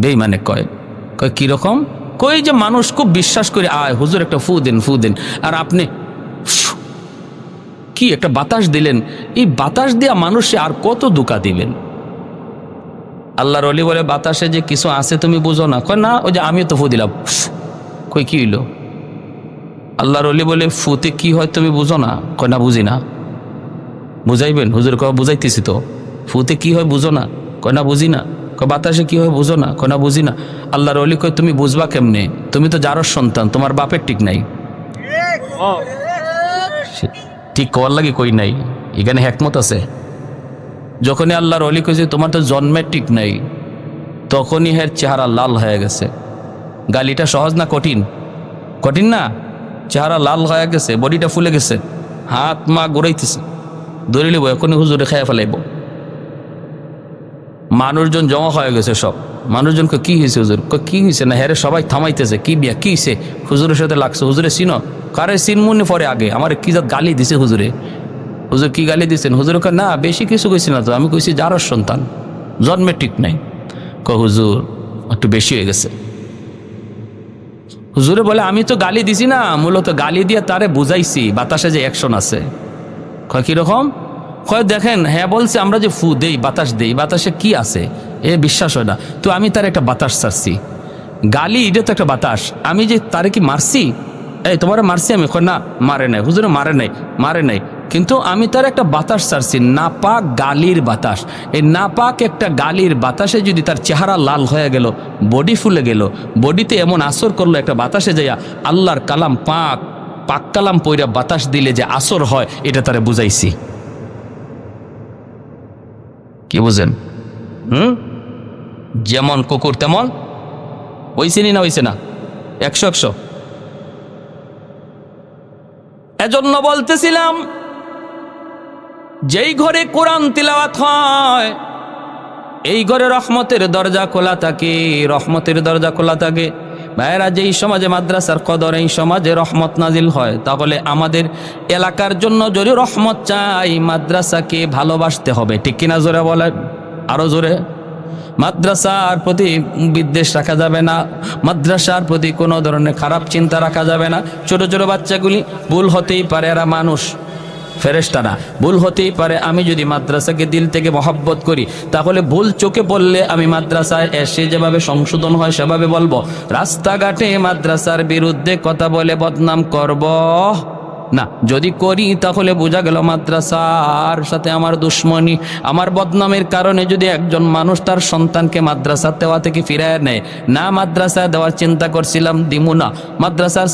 বেঈমানে কয়, কয় কিরকম? কই যে মানুষ খুব বিশ্বাস করে আয়, হুজুর একটা ফু দেন, ফু দেন, আর আপনি কি একটা বাতাস দিলেন, এই বাতাস দিয়া মানুষে আর কত দুকা দিবেন? আল্লাহর ওলি বলে, বাতাসে যে কিছু আছে তুমি বুঝো না? কয় না, ওই যে আমিও তো ফু দিলাম। কই কি হইল? আল্লাহর ওলি বলে, ফুতে কি হয় তুমি বুঝো না? কয় না, বুঝি না। বুঝাইবেন? হুজুর কয় বুঝাইতেছি তো। ফুতে কি হয় বুঝো না? কয় না, বুঝি না। কয় বাতাসে কি হয় বুঝো না? কয় না, বুঝি না। আল্লাহর ওলি কয়, তুমি বুঝবা কেমনে? তুমি তো যারর সন্তান, তোমার বাপের ঠিক নাই। ঠিক কওয়ার লাগে কই নাই, এখানে হেকমত আছে। যখনই আল্লাহর ওলি কইছে তোমার তো জন্মের ঠিক নাই, তখনই হের চেহারা লাল হয়ে গেছে। গালিটা সহজ না কঠিন? কঠিন না? চেহারা লাল হয়ে গেছে, বডিটা ফুলে গেছে, হাত মা গড়াইতেছে, ধরে লিব এখনই হুজুরে খেয়ে ফেলাইব। মানুষজন জমা হয়ে গেছে সব। মানুষজনকে কি হয়েছে হুজুর? কি হয়েছে না? হ্যাঁ সবাই থামাইতেছে, কি বিয়া কি হয়েছে? হুজুরের সাথে লাগছে। হুজুরে চিনো? কারে চিনমুনি পরে আগে আমার কি যা গালি দিছে হুজুরে। হুজুর কি গালি দিচ্ছেন? হুজুর না বেশি কিছু কইছি না তো, আমি কইছি যারর সন্তান, জন্মের ঠিক নাই। হুজুর একটু বেশি হয়ে গেছে। হুজুরে বলে, আমি তো গালি দিছি না, মূলত গালি দিয়ে তারে বুঝাইছি বাতাসে যে অ্যাকশন আছে। কিরকম? দেখেন, হ্যাঁ বলছে আমরা যে ফু দেই, বাতাস দেই, বাতাসে কি আছে এ বিশ্বাস হয় না, তো আমি তার একটা বাতাস ছাড়ছি। গালি এটা তো একটা বাতাস। আমি যে তারে কি মারছি, এই তোমার মারছি আমি, না মারে নাই হুজুরে, মারে নাই, কিন্তু আমি তার একটা বাতাস ছাড়ছি, নাপাক গালির বাতাস। এই নাপাক একটা গালির বাতাসে যদি তার চেহারা লাল হয়ে গেল, বডি ফুলে গেল, বডিতে এমন আসর করলো, একটা বাতাসে যাইয়া আল্লাহর কালাম পাক কালাম পইরা বাতাস দিলে যে আসর হয়, এটা তারে বুঝাইছি। কি বুঝেন? যেমন কুকুর তেমন হইছে না হইছে না? 100 এজন্য বলতেছিলাম, যেই ঘরে কোরআন তিলাওয়াত হয় এই ঘরে রহমতের দরজা খোলা থাকে, রহমতের দরজা খোলা থাকে। ভাইয়েরা, যেই সমাজে মাদ্রাসার কদর, এই সমাজে রহমত নাজিল হয়, তাহলে আমাদের এলাকার জন্য যদি রহমত চাই, মাদ্রাসাকে ভালোবাসতে হবে। ঠিক কিনা? জোরে বলেন, আরো জোরে। মাদ্রাসার প্রতি বিদ্বেষ রাখা যাবে না, মাদ্রাসার প্রতি কোনো ধরনের খারাপ চিন্তা রাখা যাবে না। ছোট ছোট বাচ্চাগুলি ভুল হতেই পারে, এরা মানুষ, ফেরেশতা না, ভুল হতেই পারে। আমি যদি মাদ্রাসাকে দিল থেকে মহব্বত করি, তাহলে ভুল চোখে পড়লে আমি মাদ্রাসায় এসে যেভাবে সংশোধন হয় সেভাবে বলবো। রাস্তাঘাটে মাদ্রাসার বিরুদ্ধে কথা বলে বদনাম করব না। যদি করি তাহলে বোঝা গেল মাদ্রাসার সাথে আমার দুশ্মনী। আমার বদনামের কারণে যদি একজন মানুষ তার সন্তানকে মাদ্রাসা দেওয়া থেকে ফিরায় নেয়, না মাদ্রাসায় দেওয়ার চিন্তা করছিলাম, দিমু না, মাদ্রাসার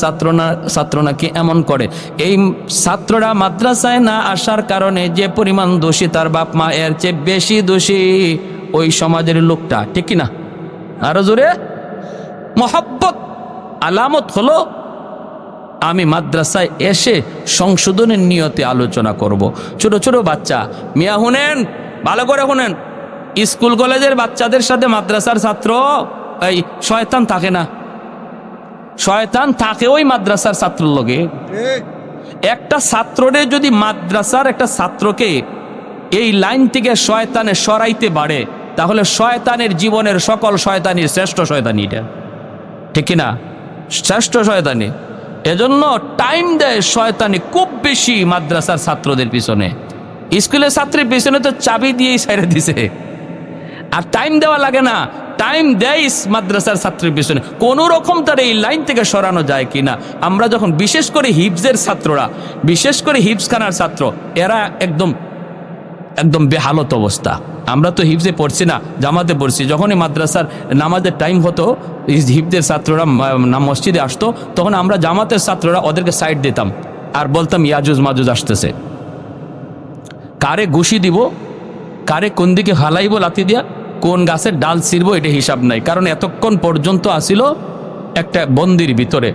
ছাত্র নাকি এমন করে, এই ছাত্ররা মাদ্রাসায় না আসার কারণে যে পরিমাণ দোষী তার বাপ মা, এর চেয়ে বেশি দোষী ওই সমাজের লোকটা। ঠিক কিনা? আরো জোরে। মহব্বত আলামত হলো আমি মাদ্রাসায় এসে সংশোধনের নিয়তে আলোচনা করব। ছোট ছোট বাচ্চা, মিয়া শুনেন, ভালো করে শুনেন, স্কুল কলেজের বাচ্চাদের সাথে মাদ্রাসার ছাত্র, এই শয়তান থাকে না? শয়তান থাকে ওই মাদ্রাসার ছাত্রের লগে। একটা ছাত্ররে যদি মাদ্রাসার একটা ছাত্রকে এই লাইন থেকে শয়তানে সরাইতে পারে, তাহলে শয়তানের জীবনের সকল শয়তানির শ্রেষ্ঠ শয়তানি এটা। ঠিক কিনা? শ্রেষ্ঠ শয়তানি। এজন্য টাইম দেয় শয়তানি খুব বেশি মাদ্রাসার ছাত্রদের পিছনে। স্কুলের ছাত্রের পিছনে তো চাবি দিয়েই ছেড়ে দিছে, আর টাইম দেওয়া লাগে না, টাইম দেয় মাদ্রাসার ছাত্রের পিছনে। কোন রকম তার এই লাইন থেকে সরানো যায় কিনা। আমরা যখন বিশেষ করে হিফজের ছাত্ররা, বিশেষ করে হিফজখানার ছাত্র, এরা একদম বেহালত অবস্থা। আমরা তো হিফজে পড়ছি না, জামাতে পড়ছি। যখনই মাদ্রাসার নামাজের টাইম হতো, হিফজের ছাত্ররা মসজিদে আসতো, তখন আমরা জামাতের ছাত্ররা ওদেরকে সাইড দিতাম আর বলতাম ইয়াজুজ মাজুজ আসতেছে। কারে ঘুষি দিব, কারে কোন দিকে হালাইব লাথি দিয়া, কোন গাছের ডাল ছিঁড়বো, এটা হিসাব নাই। কারণ এতক্ষণ পর্যন্ত আসিল একটা বন্দির ভিতরে,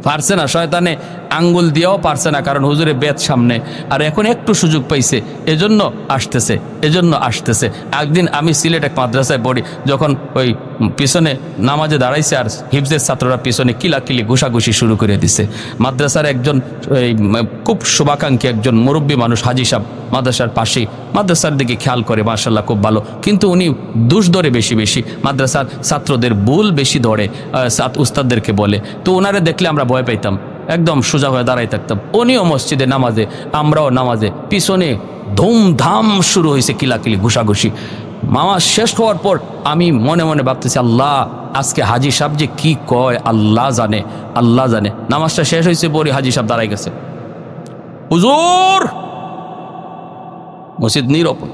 পারছে না, শয়তানে আঙ্গুল দিয়েও পারছে না, কারণ হুজুরে বেদ সামনে। আর এখন একটু সুযোগ পাইছে, এজন্য আসতেছে। একদিন আমি সিলেট এক মাদ্রাসায় পড়ি, যখন ওই পিছনে নামাজে দাঁড়াইছে আর হিফজের ছাত্ররা পিছনে কিলাকিলি ঘুষাঘুষি শুরু করে দিছে। মাদ্রাসার একজন খুব শুভাকাঙ্ক্ষী একজন মুরব্বী মানুষ, হাজি সাহেব, মাদ্রাসার পাশেই, মাদ্রাসার দিকে খেয়াল করে, মাশাআল্লাহ খুব ভালো, কিন্তু উনি দোষ ধরে বেশি মাদ্রাসার ছাত্রদের ভুল বেশি ধরে, উস্তাদদেরকে বলে। তো ওনারে দেখলে আমরা ভয় পাইতাম, একদম সোজা হয়ে দাঁড়াই থাকতাম। উনিও মসজিদে নামাজে, আমরাও নামাজে, পিছনে ধুমধাম শুরু হয়েছে কিলাকিলি ঘুষাঘুষি। নামাজ শেষ হওয়ার পর আমি মনে মনে ভাবতেছি, আল্লাহ, আজকে হাজি সাহেব যে কি কয় আল্লাহ জানে। নামাজটা শেষ হয়েছে, পরে হাজি সাহেব দাঁড়াই গেছে, হুজুর, মসজিদ নিরপন।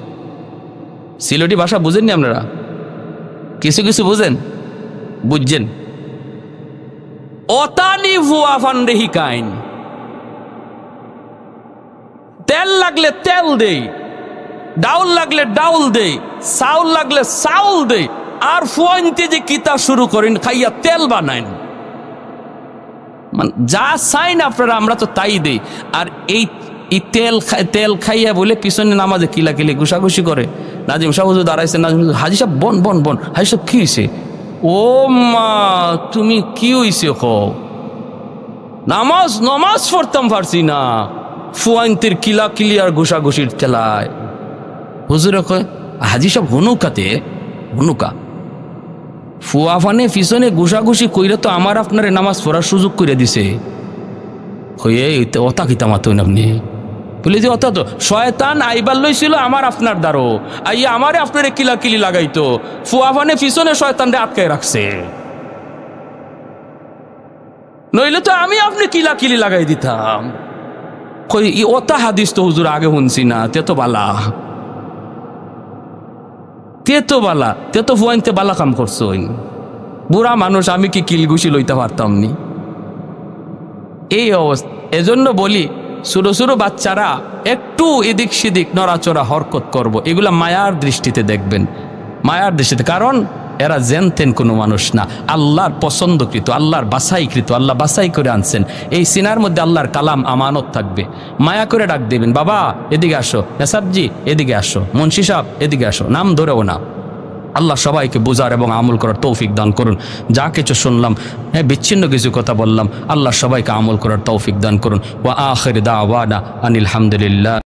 সিলেটি ভাষা বুঝেননি আপনারা? কিছু কিছু বুঝছেন। অতানি ভুয়া ফান্ডে হিকাইন, তেল লাগলে তেল দেই, ডাউল লাগলে ডাউল দেই, চাউল লাগলে চাউল দেই, আর ফুয়াইনতে যে কিতা শুরু করেন, খাইয়া তেল বানাইন, মানে যা চাইন আপনারা, আমরা তো তাই দেই। আর এই তেল খাইয়া বলে পিছনে নামাজে কিলাকিলি ঘুষাঘুষি করে। নাজিম সাহেব হুজুর দাঁড়াইছে, নাজিম হাজি সাহেব বন, হাজি সাহেব কি হয়েছে? ও মা, তুমি কি হইছে? নামাজ পড়তাম পারছি না, ফুয়াইনতের কিলাকিলি আর ঘুষাঘুষির খেলায়। হুজুরে কয়, হাজি সাহেব হনুকা ফুয়া ফানে পিছনে ঘুষাঘুষি কইরা তো আমার আপনারে নামাজ পড়ার সুযোগ করে দিছে। হয়ে অতা কিতা মাতইন আপনি? বলে যে অত তো শয়তান আইবার লইছিল আমার আপনার দ্বারো, আইয়া আমারে আপনারে কিলাকিলি লাগাইতো, ফুয়া ফানে পিছনে শয়তানরে আটকায় রাখছে। নইলে তো আমি আপনি কিলা কিলি লাগাই দিতাম। কই ওটা হাদিস তো হুজুর আগে শুনছি না, তে তো বালা, তে তো ফুয়াইনতে বালা কাম করছো। বুড়া মানুষ, আমি কি কিলগুশি লইতে পারতাম নি? এই অবস্থা। এজন্য বলি ছোট ছোট বাচ্চারা একটু এদিক সেদিক নড়াচড়া হরকত করব, এগুলা মায়ার দৃষ্টিতে দেখবেন, মায়ার দৃষ্টিতে। কারণ এরা জেনতেন কোনো মানুষ না, আল্লাহর পছন্দকৃত, আল্লাহর বাছাইকৃত, আল্লাহ বাছাই করে আনছেন। এই সিনার মধ্যে আল্লাহর কালাম আমানত থাকবে। মায়া করে ডাক দেবেন, বাবা এদিকে আসো, নেসাবজি এদিকে আসো, মুন্সি সাহেব এদিকে আসো, নাম ধরেও না। আল্লাহ সবাইকে বোঝার এবং আমল করার তৌফিক দান করুন। যা কিছু শুনলাম, বিচ্ছিন্ন কিছু কথা বললাম, আল্লাহ সবাইকে আমল করার তৌফিক দান করুন। ওয়া আখির দাওয়ানা আনিল হামদুলিল্লাহ।